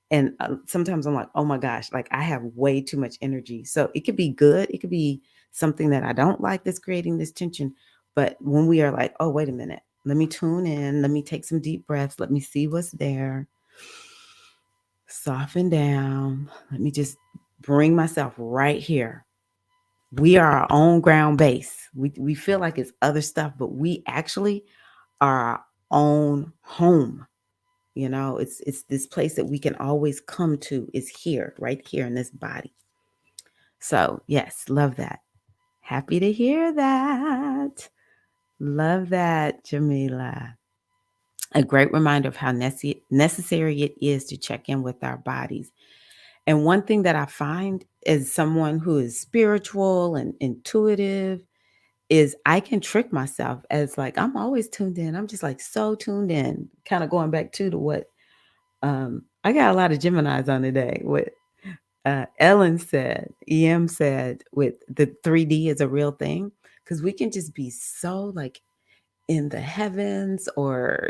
And sometimes I'm like, oh my gosh, like I have way too much energy. So it could be good. It could be something that I don't like that's creating this tension. But when we are like, oh, wait a minute, let me tune in. Let me take some deep breaths. Let me see what's there. Soften down. Let me just bring myself right here. We are our own ground base. We feel like it's other stuff, but we actually are our own home. It's this place that we can always come to is here, right here in this body. So yes, love that. Happy to hear that. Love that, Jamila. A great reminder of how necessary it is to check in with our bodies. And one thing that I find as someone who is spiritual and intuitive is I can trick myself as like, I'm always tuned in. I'm just like so tuned in, kind of going back to what I got a lot of Geminis on today. What Ellen said, EM said, with the 3D is a real thing, because we can just be so like in the heavens, or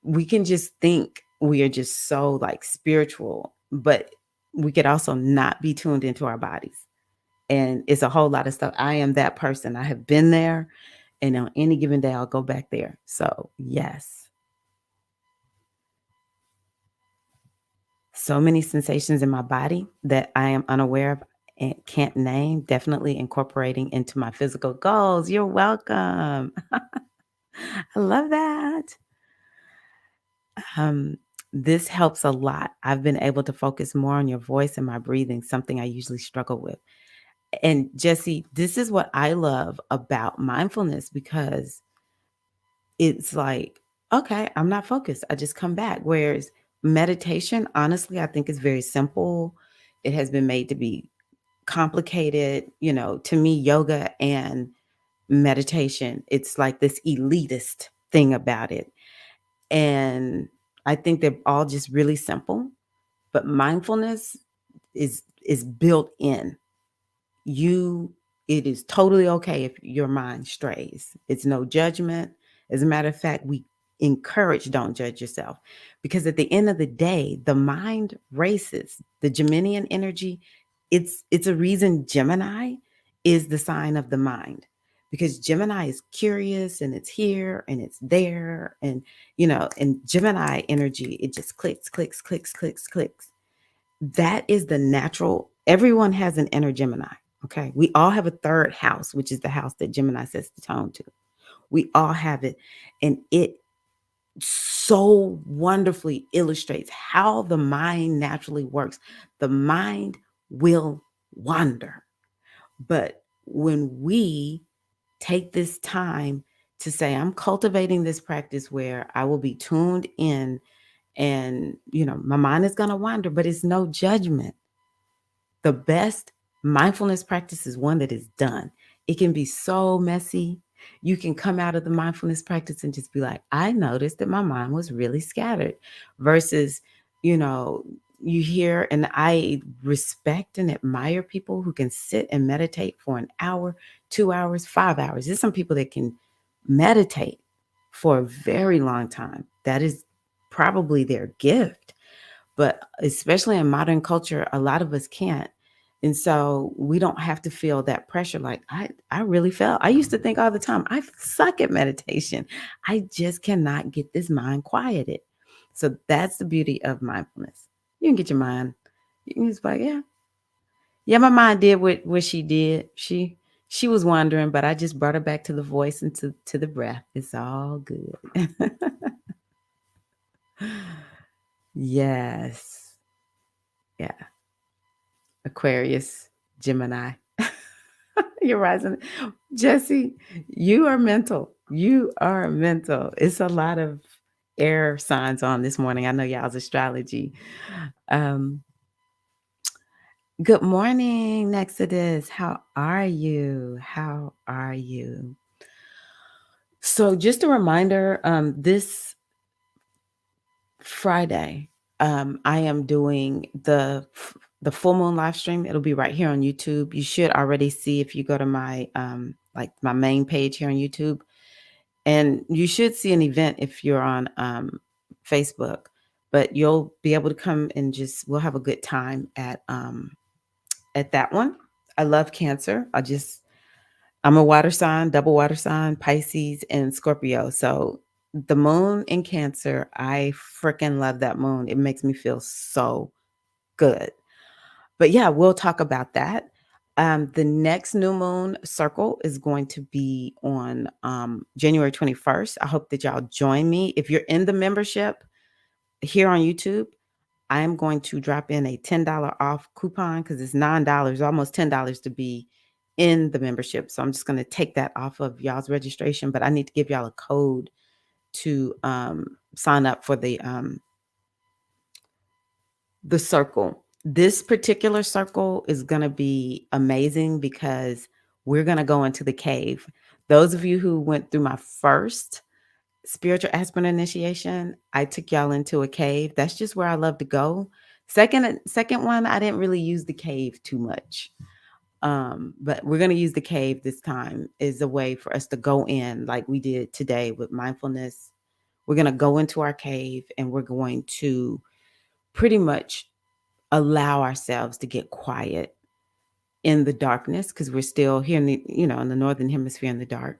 we can just think we are just so like spiritual, but we could also not be tuned into our bodies. And it's a whole lot of stuff. I am that person. I have been there, and on any given day, I'll go back there. So yes. So many sensations in my body that I am unaware of and can't name, definitely incorporating into my physical goals. You're welcome. I love that. This helps a lot. I've been able to focus more on your voice and my breathing, something I usually struggle with. And Jesse, this is what I love about mindfulness, because it's like, okay, I'm not focused. I just come back. Whereas meditation, honestly, I think is very simple. It has been made to be complicated. To me, yoga and meditation, it's like this elitist thing about it. And I think they're all just really simple, but mindfulness is built in. It is totally okay if your mind strays. It's no judgment. As a matter of fact, we encourage don't judge yourself, because at the end of the day, the mind races. The Geminian energy, it's a reason Gemini is the sign of the mind, because Gemini is curious and it's here and it's there. And, you know, and Gemini energy, it just clicks, clicks, clicks, clicks, clicks. That is the natural, everyone has an inner Gemini. Okay. We all have a third house, which is the house that Gemini sets the tone to. We all have it. And it so wonderfully illustrates how the mind naturally works. The mind will wander. But when we take this time to say, I'm cultivating this practice where I will be tuned in and, you know, my mind is going to wander, but it's no judgment. The best mindfulness practice is one that is done. It can be so messy. You can come out of the mindfulness practice and just be like, I noticed that my mind was really scattered versus, you know, you hear, and I respect and admire people who can sit and meditate for an hour, 2 hours, 5 hours. There's some people that can meditate for a very long time. That is probably their gift. But especially in modern culture, a lot of us can't. And so we don't have to feel that pressure. Like I really felt, I used to think all the time, I suck at meditation. I just cannot get this mind quieted. So that's the beauty of mindfulness. You can get your mind, you can just be like, yeah, yeah, my mind did what she did. She was wandering, but I just brought her back to the voice and to the breath. It's all good. Yes. Yeah. Aquarius, Gemini. You're rising. Jesse, you are mental. You are mental. It's a lot of air signs on this morning. I know y'all's astrology. Um, good morning, Nexodus. How are you? How are you? So just a reminder, this Friday, I am doing the full moon live stream. It'll be right here on YouTube. You should already see if you go to my like my main page here on YouTube, and you should see an event if you're on Facebook. But you'll be able to come and just we'll have a good time at that one. I love Cancer. I'm a water sign, double water sign, Pisces, and Scorpio. So the moon in Cancer, I freaking love that moon. It makes me feel so good. But yeah, we'll talk about that. The next new moon circle is going to be on January 21st. I hope that y'all join me. If you're in the membership here on YouTube, I'm going to drop in a $10 off coupon because it's $9, almost $10 to be in the membership. So I'm just going to take that off of y'all's registration, but I need to give y'all a code to sign up for the circle. This particular circle is going to be amazing because we're going to go into the cave. Those of you who went through my first spiritual aspirant initiation, I took y'all into a cave. That's just where I love to go. Second one, I didn't really use the cave too much. But we're going to use the cave this time as a way for us to go in like we did today with mindfulness. We're going to go into our cave and we're going to pretty much allow ourselves to get quiet in the darkness because we're still here in in the northern hemisphere in the dark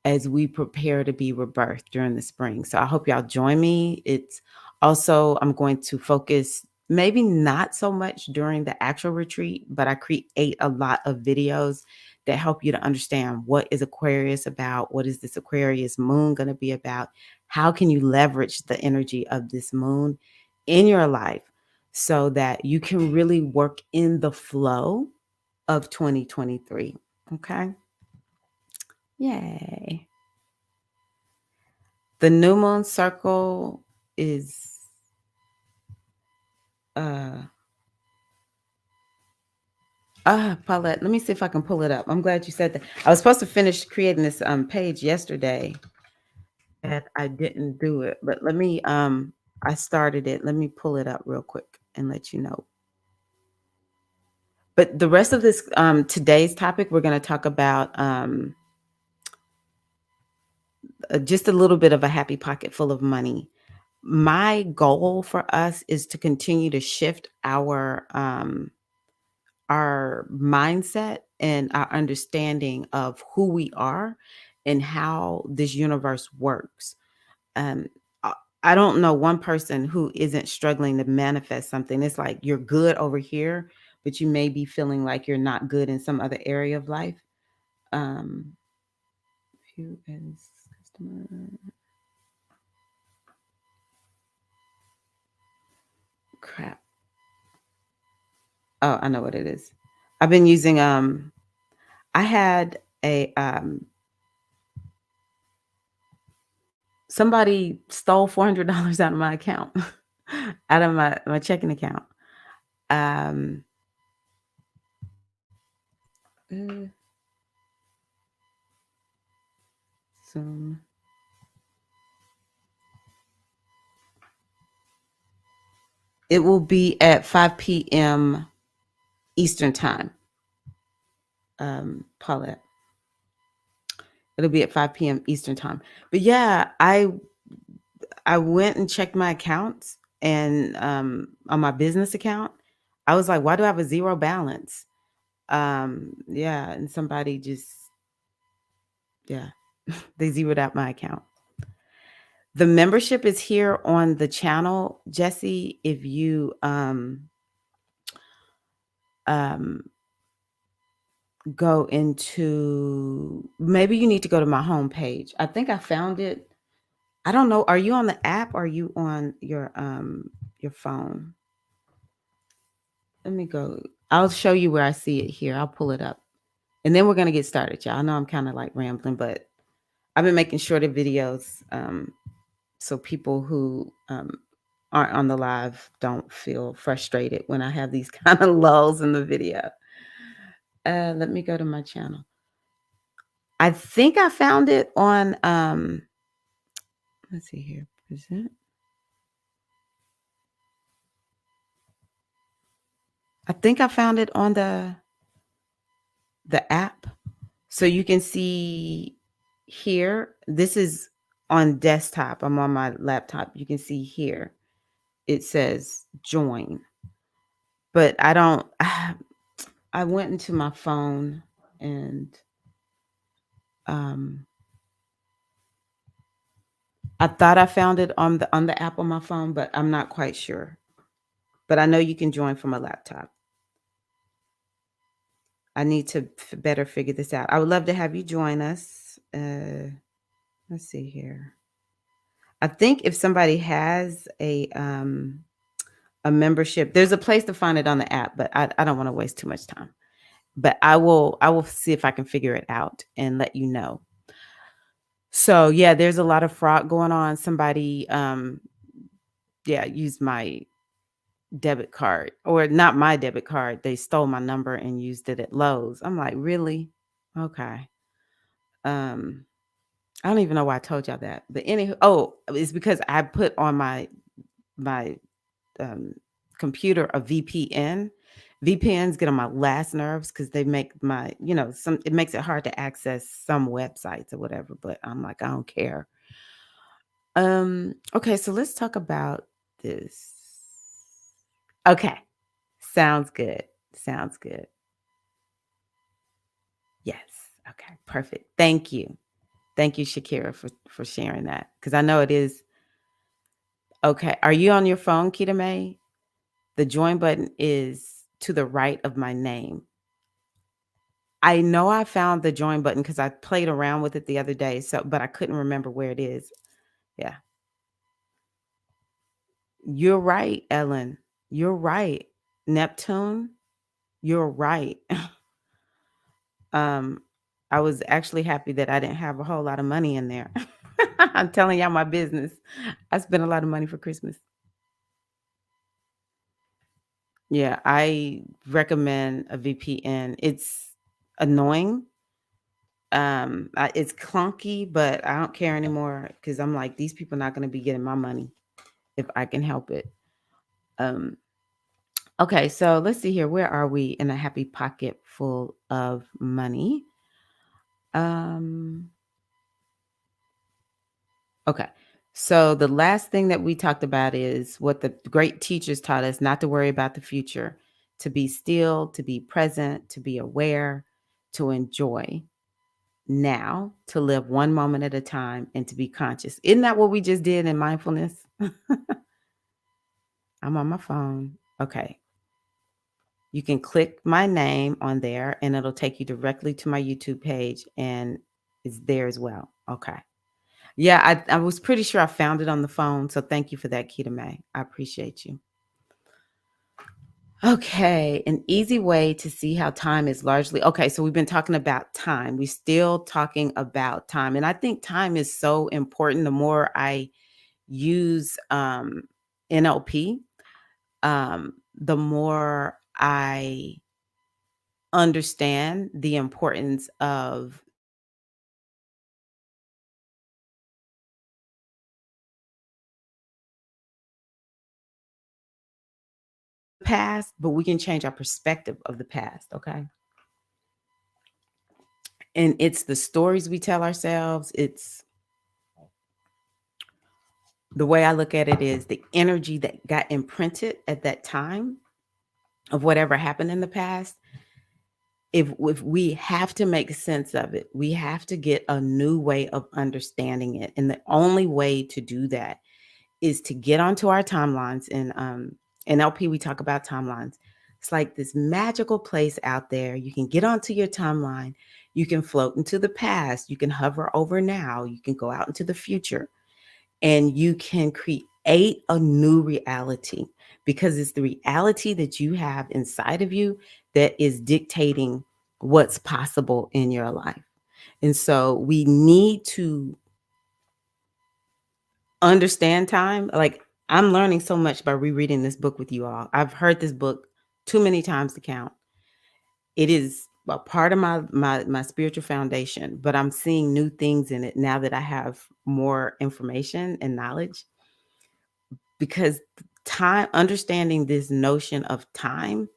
as we prepare to be rebirthed during the spring. So I hope y'all join me. It's also, I'm going to focus maybe not so much during the actual retreat, but I create a lot of videos that help you to understand what is Aquarius about, what is this Aquarius moon going to be about, how can you leverage the energy of this moon in your life so that you can really work in the flow of 2023. Okay. Yay. The new moon circle is Paulette, let me see if I can pull it up. I'm glad you said that. I was supposed to finish creating this page yesterday and I didn't do it, but let me I started it. Let me pull it up real quick and let you know. But the rest of this today's topic, we're going to talk about just a little bit of a happy pocket full of money. My goal for us is to continue to shift our mindset and our understanding of who we are and how this universe works. Um, I I don't know one person who isn't struggling to manifest something. It's like you're good over here, but you may be feeling like you're not good in some other area of life. Um, who is customer? Crap. Oh, I know what it is. I've been using I had a somebody stole $400 out of my account, out of my checking account. Um, uh, so it will be at 5 p.m. Eastern time. Paulette, it'll be at 5 p.m. Eastern time. But yeah, I went and checked my accounts and on my business account, I was like, why do I have a zero balance? Yeah, and somebody just yeah, they zeroed out my account. The membership is here on the channel, Jesse. If you um go into, maybe you need to go to my homepage. I think I found it. I don't know. Are you on the app or are you on your phone? Let me go. I'll show you where I see it here. I'll pull it up. And then we're gonna get started, y'all. I know I'm kind of like rambling, but I've been making shorter videos so people who aren't on the live don't feel frustrated when I have these kind of lulls in the video. Let me go to my channel. I think I found it on let's see here. Present. I think I found it on the app. So you can see here. This is on desktop. I'm on my laptop. You can see here. It says join. But I don't I went into my phone and um I thought I found it on the app on my phone, but I'm not quite sure. But I know you can join from a laptop. I need to better figure this out. I would love to have you join us. Let's see here. I think if somebody has a membership, there's a place to find it on the app, but I don't want to waste too much time. But I will see if I can figure it out and let you know. So yeah, there's a lot of fraud going on. Somebody yeah, used my debit card, or not my debit card. They stole my number and used it at Lowe's. I'm like, really? Okay. Um, I don't even know why I told y'all that. But anywho, oh, it's because I put on my um computer a VPN. VPNs get on my last nerves because they make my, some it makes it hard to access some websites or whatever. But I'm like, I don't care. Okay, so let's talk about this. Okay. Sounds good. Sounds good. Yes. Okay. Perfect. Thank you. Thank you, Shakira, for sharing that. Because I know it is okay. Are you on your phone, Kita May? The join button is to the right of my name. I know I found the join button because I played around with it the other day, but I couldn't remember where it is. Yeah. You're right, Ellen. You're right. Neptune, you're right. Um, I was actually happy that I didn't have a whole lot of money in there. I'm telling y'all my business. I spent a lot of money for Christmas. Yeah, I recommend a VPN. It's annoying. It's clunky, but I don't care anymore because I'm like, these people are not going to be getting my money if I can help it. Um, okay, so let's see here. Where are we in a happy pocket full of money? Um, Okay. So the last thing that we talked about is what the great teachers taught us, not to worry about the future. to be still, to be present, to be aware, to enjoy now, to live one moment at a time, and to be conscious. Isn't that what we just did in mindfulness? I'm on my phone. Okay. You can click my name on there and it'll take you directly to my YouTube page and it's there as well. Okay. Yeah, I was pretty sure I found it on the phone. So thank you for that, Keita May. I appreciate you. Okay, an easy way to see how time is largely okay. So we've been talking about time. We're still talking about time. And I think time is so important. The more I use NLP, the more I understand the importance of the past, but we can change our perspective of the past. Okay. And it's the stories we tell ourselves. It's the way I look at it is the energy that got imprinted at that time of whatever happened in the past. If we have to make sense of it, we have to get a new way of understanding it. And the only way to do that is to get onto our timelines. And in LP, we talk about timelines. It's like this magical place out there. You can get onto your timeline. You can float into the past. You can hover over now. You can go out into the future. And you can create a new reality because it's the reality that you have inside of you that is dictating what's possible in your life. And so we need to understand time. Like I'm learning so much by rereading this book with you all. I've heard this book too many times to count. It is a part of my spiritual foundation, but I'm seeing new things in it now that I have more information and knowledge because time understanding this notion of time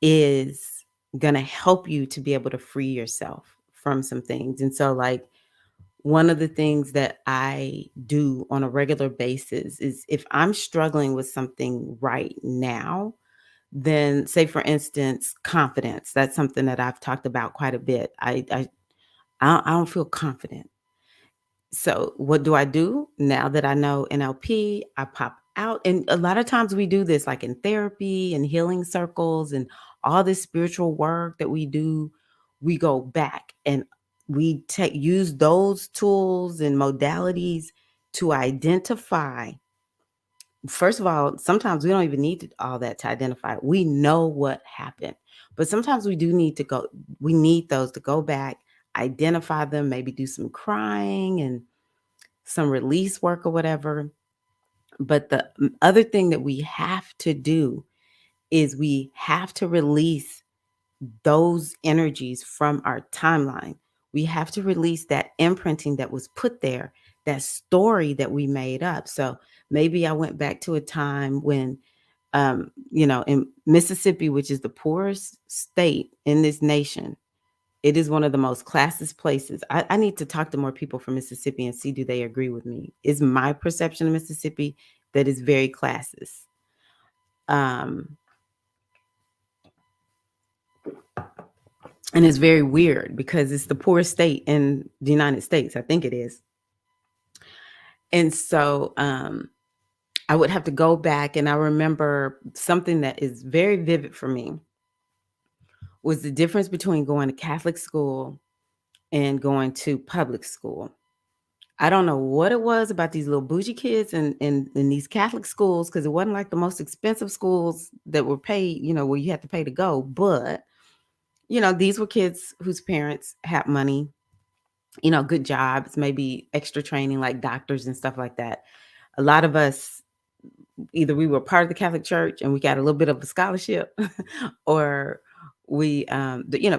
is going to help you to be able to free yourself from some things. And so like one of the things that I do on a regular basis is if I'm struggling with something right now, then say for instance, confidence. That's something that I've talked about quite a bit. I don't feel confident. So what do I do now that I know NLP? I pop out. And a lot of times we do this like in therapy and healing circles and all this spiritual work that we do. We go back and we use those tools and modalities to identify. First of all, sometimes we don't even need all that to identify. We know what happened. But sometimes we do need to go, we need those to go back, identify them, maybe do some crying and some release work or whatever. But the other thing that we have to do is we have to release those energies from our timeline. We have to release that imprinting that was put there, that story that we made up. So maybe I went back to a time when, in Mississippi, which is the poorest state in this nation, it is one of the most classist places. I need to talk to more people from Mississippi and see do they agree with me. Is my perception of Mississippi that is very classist. Um, and it's very weird because it's the poorest state in the United States. I think it is. And so I would have to go back and I remember something that is very vivid for me was the difference between going to Catholic school and going to public school. I don't know what it was about these little bougie kids in these Catholic schools because it wasn't like the most expensive schools that were paid, where you had to pay to go. But, these were kids whose parents had money, good jobs, maybe extra training like doctors and stuff like that. A lot of us, either we were part of the Catholic Church and we got a little bit of a scholarship or we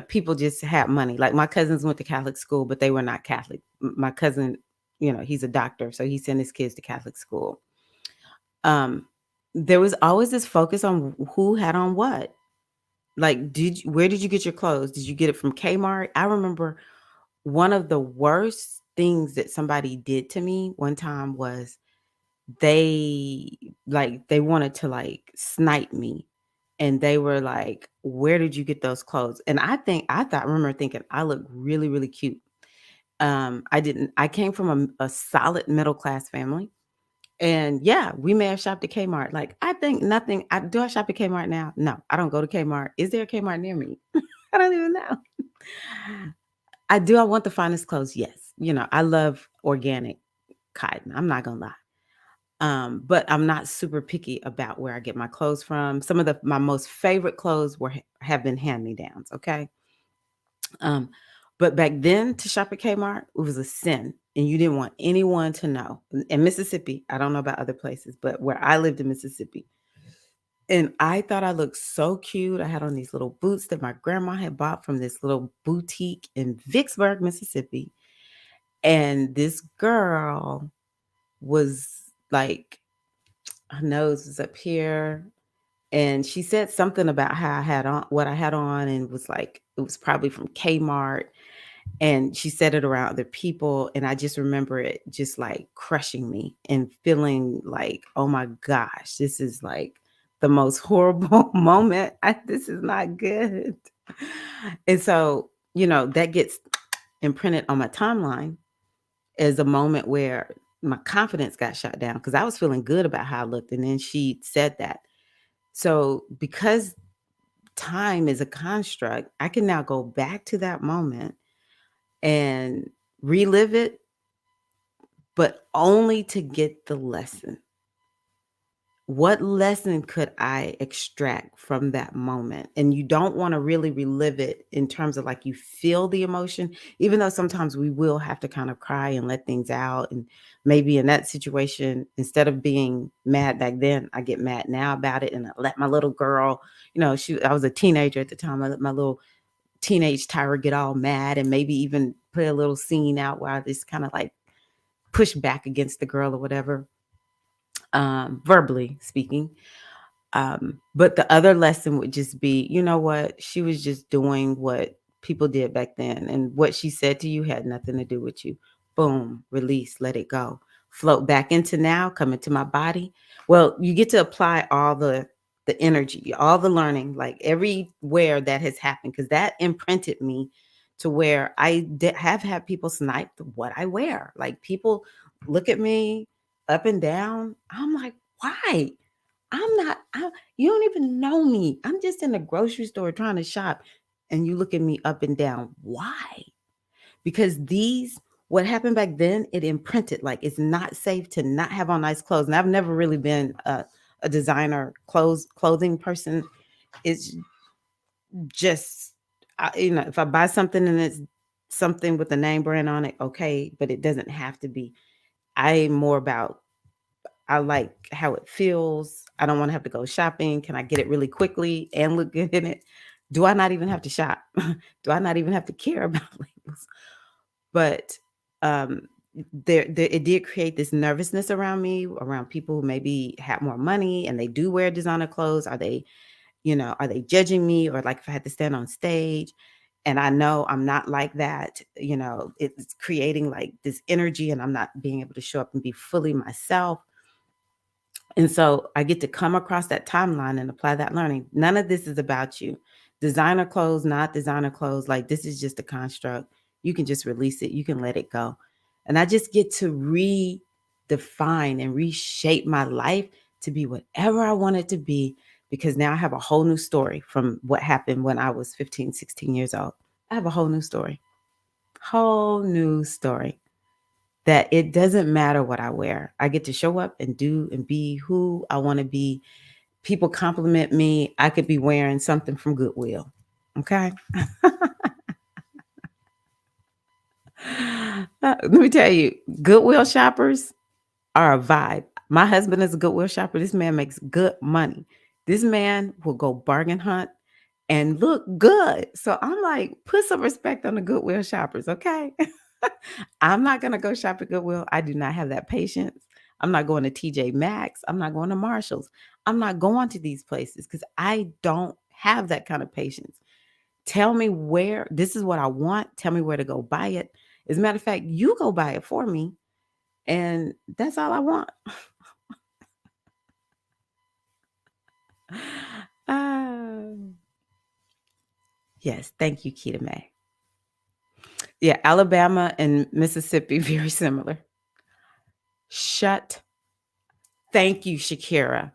people just had money. Like my cousins went to Catholic school, but they were not Catholic. My cousin, he's a doctor, so he sent his kids to Catholic school. There was always this focus on who had on what. Like, where did you get your clothes? Did you get it from Kmart? I remember one of the worst things that somebody did to me one time was they wanted to like snipe me. and they were like, "Where did you get those clothes?" And I remember thinking I look really, really cute. I didn't. I came from a solid middle class family, and yeah, we may have shopped at Kmart. Like I think nothing. Do I shop at Kmart now? No, I don't go to Kmart. Is there a Kmart near me? I don't even know. I do. I want the finest clothes. Yes, I love organic cotton. I'm not gonna lie. But I'm not super picky about where I get my clothes from. Some of my most favorite clothes have been hand me downs. Okay. Um, but back then to shop at Kmart, it was a sin, and you didn't want anyone to know. In Mississippi, I don't know about other places, but where I lived in Mississippi, and I thought I looked so cute. I had on these little boots that my grandma had bought from this little boutique in Vicksburg, Mississippi. And this girl was like, her nose was up here. And she said something about how I had on what I had on, and was like, it was probably from Kmart. And she said it around other people. And I just remember it just like crushing me and feeling like, oh my gosh, this is like the most horrible moment. This is not good. And so, that gets imprinted on my timeline as a moment where my confidence got shot down because I was feeling good about how I looked. And then she said that. So, because time is a construct, I can now go back to that moment and relive it, but only to get the lesson. What lesson could I extract from that moment? And you don't want to really relive it in terms of like you feel the emotion, even though sometimes we will have to kind of cry and let things out. And maybe in that situation, instead of being mad back then, I get mad now about it. And I let my little girl, I was a teenager at the time. I let my little teenage Tyra get all mad and maybe even put a little scene out where I just kind of like push back against the girl or whatever, verbally speaking. But the other lesson would just be, you know what? She was just doing what people did back then. And what she said to you had nothing to do with you. Boom, release, let it go. Float back into now, come into my body. Well, you get to apply all the energy, all the learning, like everywhere that has happened, because that imprinted me to where have had people snipe what I wear. Like people look at me up and down. I'm like, why? I'm not, you don't even know me. I'm just in the grocery store trying to shop, and you look at me up and down. Why? Because what happened back then, it imprinted like it's not safe to not have on nice clothes. And I've never really been a designer clothing person. It's just, if I buy something and it's something with a name brand on it, okay, but it doesn't have to be. I'm more about, I like how it feels. I don't want to have to go shopping. Can I get it really quickly and look good in it? Do I not even have to shop? Do I not even have to care about labels? But um, it did create this nervousness around me, around people who maybe have more money and they do wear designer clothes. Are they judging me? Or like if I had to stand on stage, and I know I'm not like that, it's creating like this energy and I'm not being able to show up and be fully myself. And so I get to come across that timeline and apply that learning. None of this is about you. Designer clothes, not designer clothes. Like this is just a construct. You can just release it. You can let it go. And I just get to redefine and reshape my life to be whatever I want it to be, because now I have a whole new story from what happened when I was 15, 16 years old. I have a whole new story. Whole new story. That it doesn't matter what I wear. I get to show up and do and be who I want to be. People compliment me. I could be wearing something from Goodwill. Okay. Let me tell you, Goodwill shoppers are a vibe. My husband is a Goodwill shopper. This man makes good money. This man will go bargain hunt and look good. So I'm like, put some respect on the Goodwill shoppers, okay? I'm not going to go shop at Goodwill. I do not have that patience. I'm not going to TJ Maxx. I'm not going to Marshalls. I'm not going to these places because I don't have that kind of patience. Tell me where, this is what I want. Tell me where to go buy it. As a matter of fact, you go buy it for me. And that's all I want. Ah, yes, thank you, Keita May. Yeah, Alabama and Mississippi, very similar. Shut. Thank you, Shakira.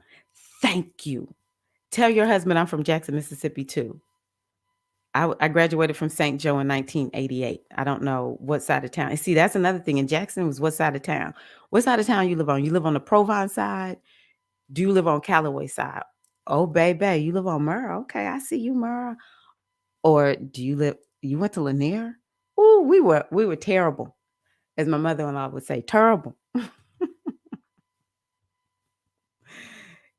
Thank you. Tell your husband I'm from Jackson, Mississippi, too. I graduated from St. Joe in 1988. I don't know what side of town. And see, that's another thing. In Jackson was what side of town? What side of town you live on? You live on the Provence side? Do you live on Callaway side? Oh, baby, you live on Murrah. Okay, I see you, Murrah. Or do you went to Lanier? Ooh, we were terrible. As my mother-in-law would say, terrible.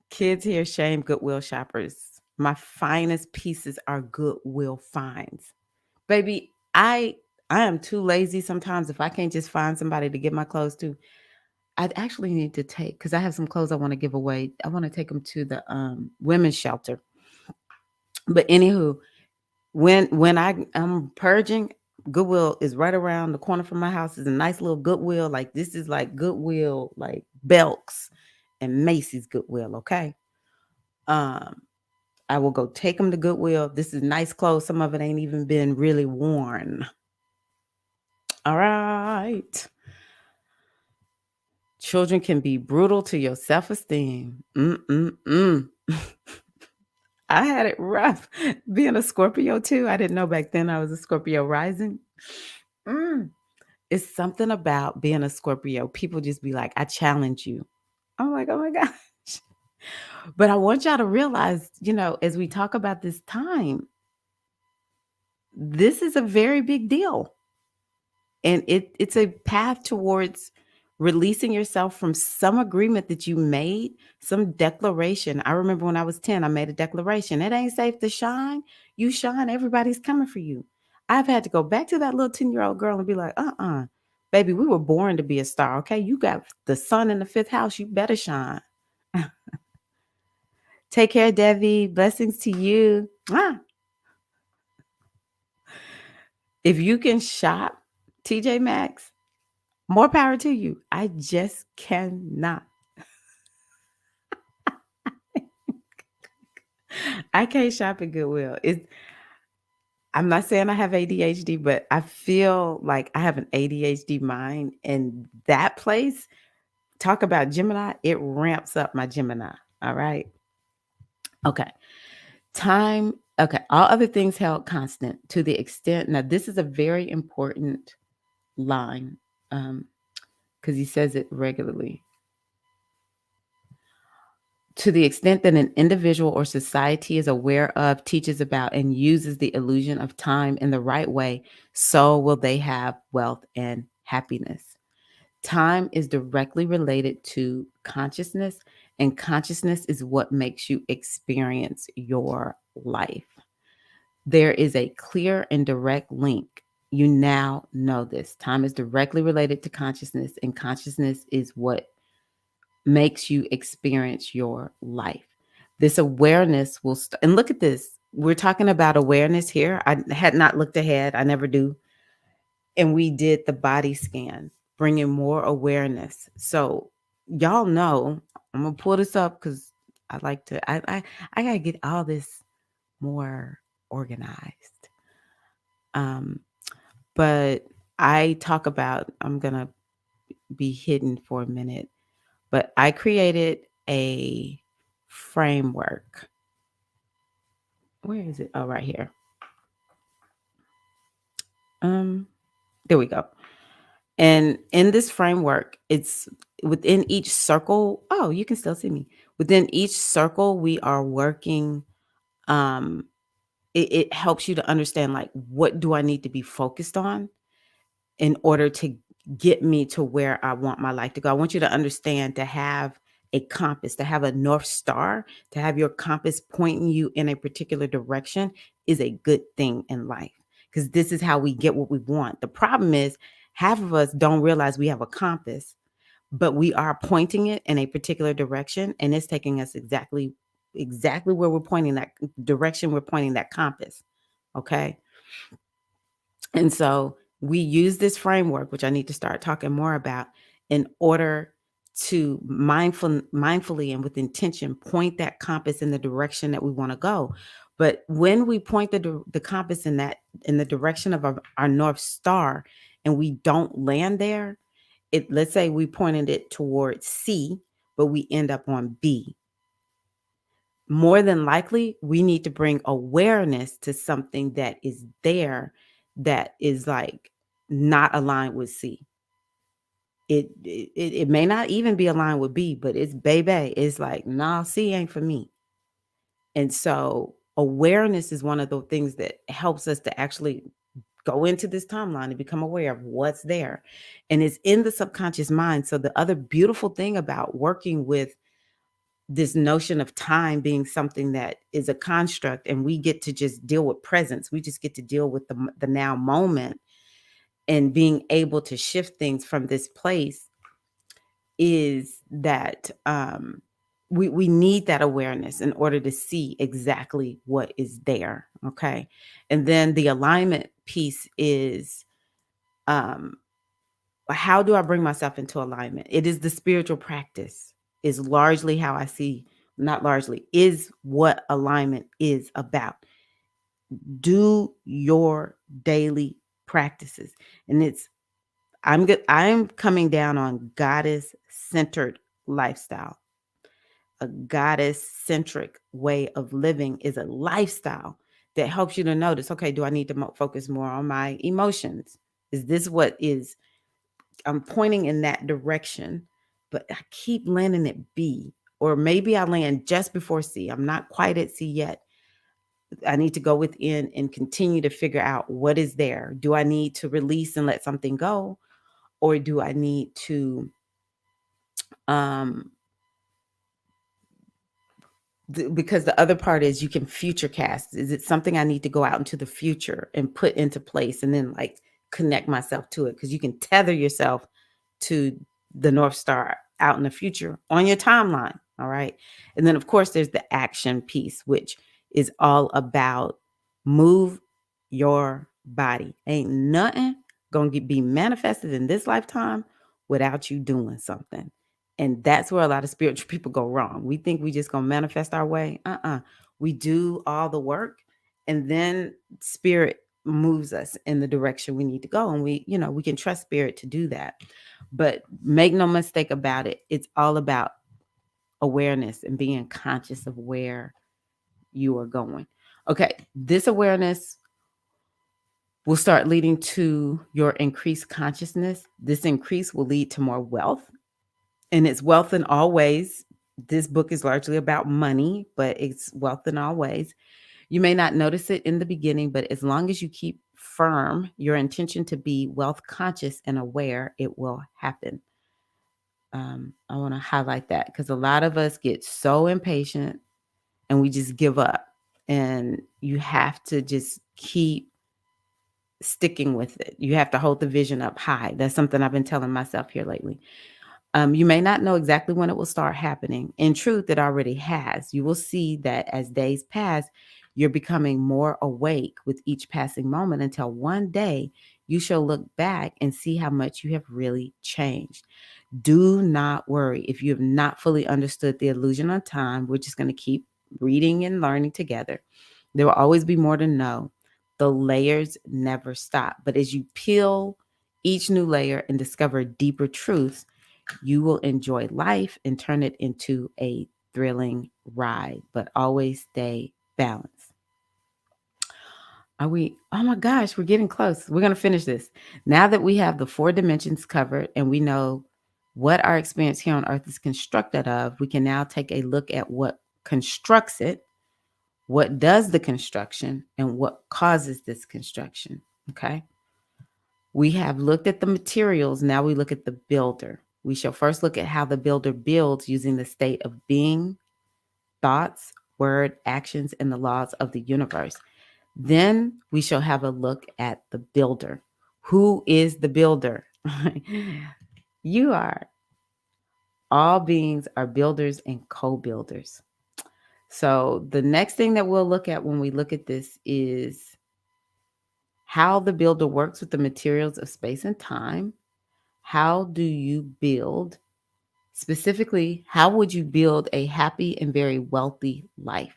Kids here shame Goodwill shoppers. My finest pieces are Goodwill finds. Baby, I am too lazy sometimes. If I can't just find somebody to give my clothes to, I'd actually need to take, because I have some clothes I want to give away. I want to take them to the women's shelter. But anywho, when I'm purging, Goodwill is right around the corner from my house. It's a nice little Goodwill. Like this is like Goodwill, like Belks and Macy's Goodwill. Okay. Um, I will go take them to Goodwill. This is nice clothes. Some of it ain't even been really worn. All right. Children can be brutal to your self-esteem. Mm-mm-mm. I had it rough being a Scorpio too. I didn't know back then I was a Scorpio rising. Mm. It's something about being a Scorpio. People just be like, I challenge you. I'm like, oh my gosh. But I want y'all to realize, as we talk about this time, this is a very big deal. And it's a path towards releasing yourself from some agreement that you made, some declaration. I remember when I was 10, I made a declaration. It ain't safe to shine. You shine, everybody's coming for you. I've had to go back to that little 10-year-old girl and be like, baby, we were born to be a star, okay? You got the sun in the fifth house. You better shine. Take care, Debbie. Blessings to you. If you can shop, TJ Maxx, more power to you. I just cannot. I can't shop at Goodwill. I'm not saying I have ADHD, but I feel like I have an ADHD mind. And that place, talk about Gemini, it ramps up my Gemini. All right. Okay. Time. Okay. All other things held constant to the extent. Now, this is a very important line because he says it regularly. To the extent that an individual or society is aware of, teaches about, and uses the illusion of time in the right way, so will they have wealth and happiness. Time is directly related to consciousness, and consciousness is what makes you experience your life. There is a clear and direct link. You now know this. Time is directly related to consciousness, and consciousness is what makes you experience your life. This awareness will and look at this. We're talking about awareness here. I had not looked ahead. I never do. And we did the body scan, bringing more awareness. So y'all know, I'm gonna pull this up because I like to. I gotta get all this more organized. But I talk about. I'm gonna be hidden for a minute. But I created a framework. Where is it? Oh, right here. There we go. And in this framework, it's within each circle. Oh, you can still see me. Within each circle, we are working. Um, it helps you to understand, like, what do I need to be focused on in order to get me to where I want my life to go. I want you to understand, to have a compass, to have a North Star, to have your compass pointing you in a particular direction is a good thing in life, because this is how we get what we want. The problem is half of us don't realize we have a compass, but we are pointing it in a particular direction, and it's taking us exactly where we're pointing, that direction we're pointing that compass. Okay. And so we use this framework, which I need to start talking more about, in order to mindfully and with intention point that compass in the direction that we want to go. But when we point the compass in the direction of our North Star and we don't land there, let's say we pointed it towards C, but we end up on B. More than likely, we need to bring awareness to something that is there that is like not aligned with C. It may not even be aligned with B, but it's baby. It's like, nah, C ain't for me. And so awareness is one of the things that helps us to actually go into this timeline and become aware of what's there. And it's in the subconscious mind. So the other beautiful thing about working with this notion of time being something that is a construct and we get to just deal with presence. We just get to deal with the now moment and being able to shift things from this place is that we need that awareness in order to see exactly what is there. Okay. And then the alignment piece is um, how do I bring myself into alignment? It is the spiritual practice, is largely how I see, not largely, is what alignment is about. Do your daily practices. And I'm coming down on goddess centered lifestyle. A goddess centric way of living is a lifestyle that helps you to notice, okay, do I need to focus more on my emotions? Is this what is I'm pointing in that direction, but I keep landing at B, or maybe I land just before C. I'm not quite at C yet. I need to go within and continue to figure out what is there. Do I need to release and let something go? Or do I need to um because the other part is you can future cast. Is it something I need to go out into the future and put into place and then like connect myself to it? Because you can tether yourself to the North Star out in the future on your timeline. All right. And then, of course, there's the action piece, which is all about move your body. Ain't nothing going to be manifested in this lifetime without you doing something. And that's where a lot of spiritual people go wrong. We think we just going to manifest our way. We do all the work and then spirit moves us in the direction we need to go. And we can trust spirit to do that. But make no mistake about it. It's all about awareness and being conscious of where you are going. Okay. This awareness will start leading to your increased consciousness. This increase will lead to more wealth. And it's wealth in all ways. This book is largely about money, but it's wealth in all ways. You may not notice it in the beginning, but as long as you keep firm your intention to be wealth conscious and aware, it will happen. I want to highlight that because a lot of us get so impatient and we just give up. And you have to just keep sticking with it. You have to hold the vision up high. That's something I've been telling myself here lately. You may not know exactly when it will start happening. In truth, it already has. You will see that as days pass, you're becoming more awake with each passing moment until one day you shall look back and see how much you have really changed. Do not worry if you have not fully understood the illusion of time. We're just going to keep reading and learning together. There will always be more to know. The layers never stop. But as you peel each new layer and discover deeper truths, you will enjoy life and turn it into a thrilling ride, but always stay balanced. Oh my gosh, we're getting close. We're going to finish this. Now that we have the 4 dimensions covered and we know what our experience here on earth is constructed of, we can now take a look at what constructs it, what does the construction, and what causes this construction. Okay. We have looked at the materials. Now we look at the builder. We shall first look at how the builder builds using the state of being, thoughts, word, actions, and the laws of the universe. Then we shall have a look at the builder. Who is the builder? You are. All beings are builders and co-builders. So the next thing that we'll look at when we look at this is how the builder works with the materials of space and time. How do you build Specifically, how would you build a happy and very wealthy life?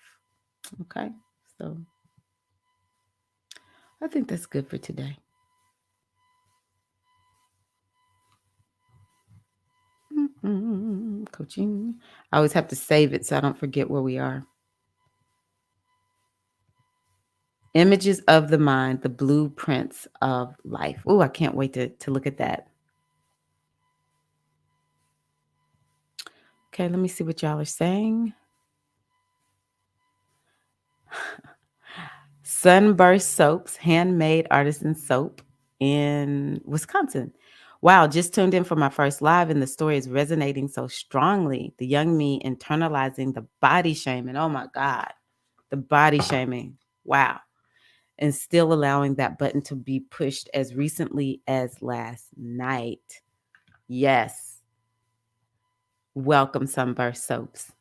Okay, so I think that's good for today. Coaching. I always have to save it so I don't forget where we are. Images of the mind, the blueprints of life. Oh, I can't wait to look at that. Okay, let me see what y'all are saying. Sunburst Soaps, handmade artisan soap in Wisconsin. Wow, just tuned in for my first live, and the story is resonating so strongly. The young me internalizing the body shaming. Oh my God, the body shaming. Wow. And still allowing that button to be pushed as recently as last night. Yes. Welcome, Sunburst Soaps.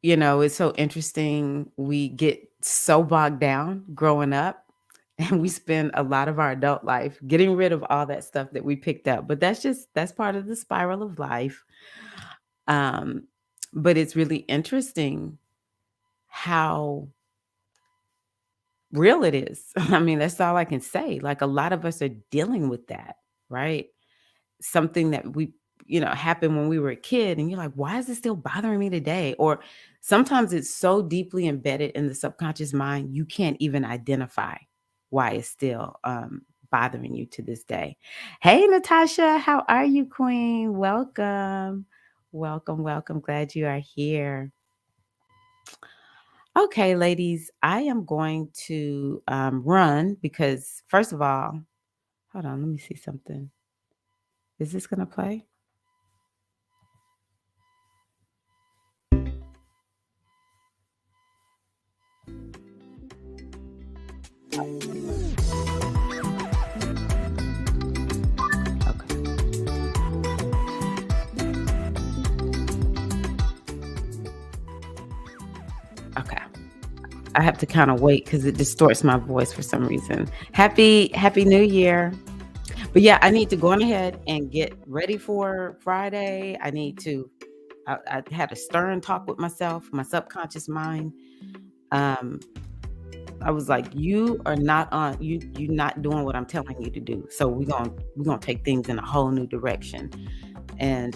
It's so interesting. We get so bogged down growing up, and we spend a lot of our adult life getting rid of all that stuff that we picked up. But that's part of the spiral of life. But it's really interesting how real it is. I mean, that's all I can say. Like, a lot of us are dealing with that, right? Something that happened when we were a kid, and you're like, why is it still bothering me today? Or sometimes it's so deeply embedded in the subconscious mind, you can't even identify why it's still bothering you to this day. Hey, Natasha, how are you, Queen? Welcome. Welcome, welcome. Glad you are here. Okay, ladies, I am going to run because, first of all, hold on, let me see something. Is this going to play? Okay. I have to kind of wait because it distorts my voice for some reason. Happy New Year. But yeah, I need to go on ahead and get ready for Friday. I had a stern talk with myself, my subconscious mind. I was like, you're not doing what I'm telling you to do. So we're gonna take things in a whole new direction. And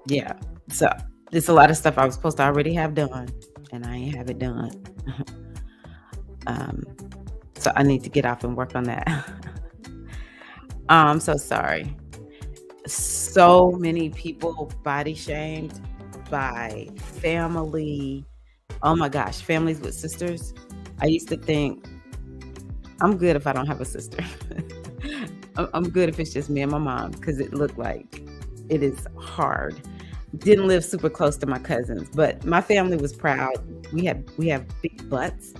yeah, so there's a lot of stuff I was supposed to already have done, and I ain't have it done. So I need to get off and work on that. I'm so sorry. So many people body shamed by family. Oh my gosh, families with sisters. I used to think I'm good if I don't have a sister. I'm good if it's just me and my mom, because it looked like it is hard. Didn't live super close to my cousins, but my family was proud. We have big butts.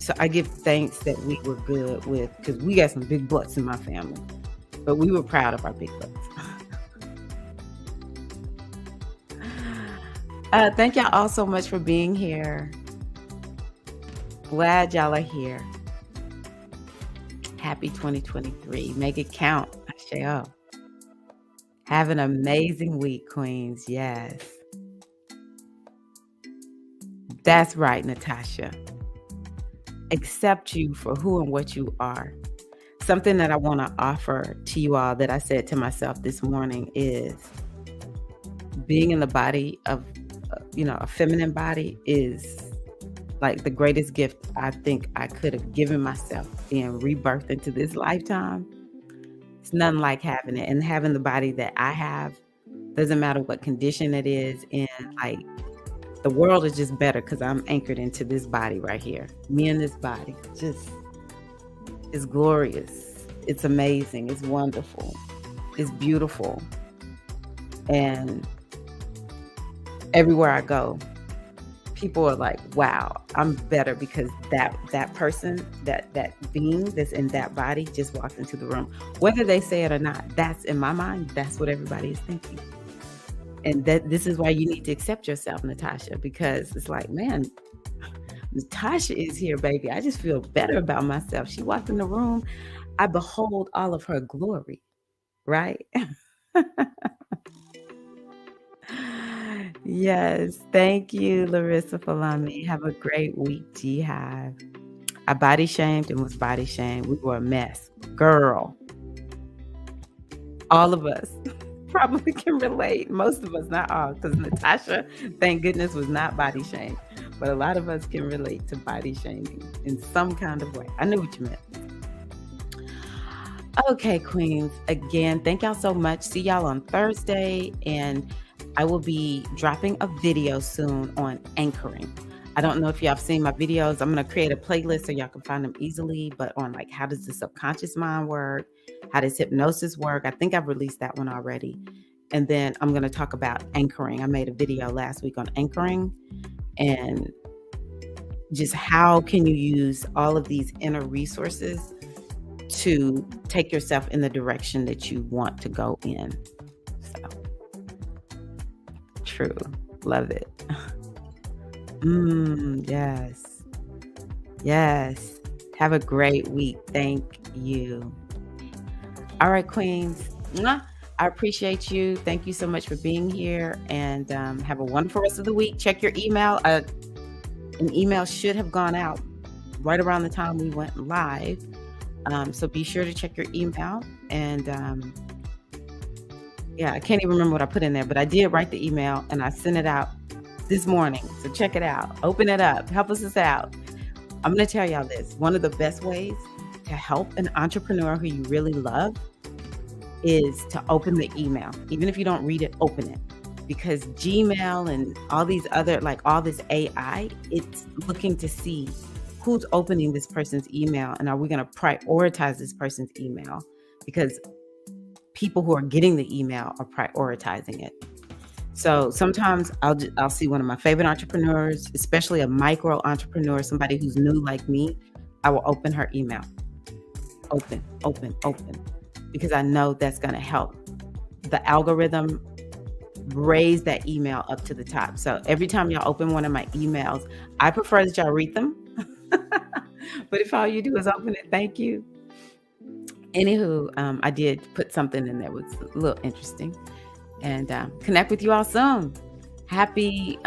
So I give thanks that we were good with, because we got some big butts in my family, but we were proud of our big butts. Thank y'all all so much for being here. Glad y'all are here. Happy 2023. Make it count. Ashe. Have an amazing week, Queens. Yes. That's right, Natasha. Accept you for who and what you are. Something that I want to offer to you all that I said to myself this morning is being in the body of, a feminine body is like the greatest gift I think I could have given myself, being rebirthed into this lifetime. It's nothing like having it, and having the body that I have. Doesn't matter what condition it is in, like, the world is just better because I'm anchored into this body right here. Me and this body just is glorious. It's amazing. It's wonderful. It's beautiful. And everywhere I go, people are like, wow, I'm better because that person, that being that's in that body just walked into the room. Whether they say it or not, that's in my mind, that's what everybody is thinking. And this is why you need to accept yourself, Natasha, because it's like, man, Natasha is here, baby. I just feel better about myself. She walked in the room. I behold all of her glory, right? Yes. Thank you, Larissa Falami. Have a great week, Jihad. I body shamed and was body shamed. We were a mess. Girl, all of us probably can relate. Most of us, not all, because Natasha, thank goodness, was not body shamed. But a lot of us can relate to body shaming in some kind of way. I knew what you meant. Okay, Queens. Again, thank y'all so much. See y'all on Thursday. And I will be dropping a video soon on anchoring. I don't know if y'all have seen my videos. I'm going to create a playlist so y'all can find them easily, but on like how does the subconscious mind work? How does hypnosis work? I think I've released that one already. And then I'm going to talk about anchoring. I made a video last week on anchoring and just how can you use all of these inner resources to take yourself in the direction that you want to go in. So, true. Love it. Yes. Yes. Have a great week. Thank you. All right, Queens. Mwah. I appreciate you. Thank you so much for being here, and have a wonderful rest of the week. Check your email. An email should have gone out right around the time we went live. So be sure to check your email. And yeah, I can't even remember what I put in there, but I did write the email and I sent it out this morning. So check it out. Open it up. Help us out. I'm going to tell y'all this. One of the best ways to help an entrepreneur who you really love is to open the email. Even if you don't read it, open it. Because Gmail and all these other, like all this AI, it's looking to see who's opening this person's email, and are we going to prioritize this person's email? Because people who are getting the email are prioritizing it. So sometimes I'll see one of my favorite entrepreneurs, especially a micro entrepreneur, somebody who's new like me. I will open her email. Open, because I know that's going to help the algorithm raise that email up to the top. So every time y'all open one of my emails, I prefer that y'all read them. But if all you do is open it, thank you. Anywho, I did put something in there that was a little interesting, and connect with you all soon. Happy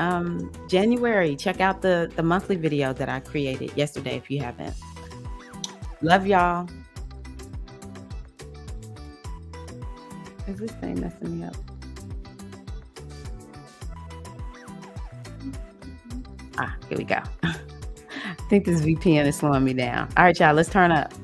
January. Check out the monthly video that I created yesterday if you haven't. Love y'all. Is this thing messing me up? Here we go. I think this VPN is slowing me down. All right, y'all, let's turn up.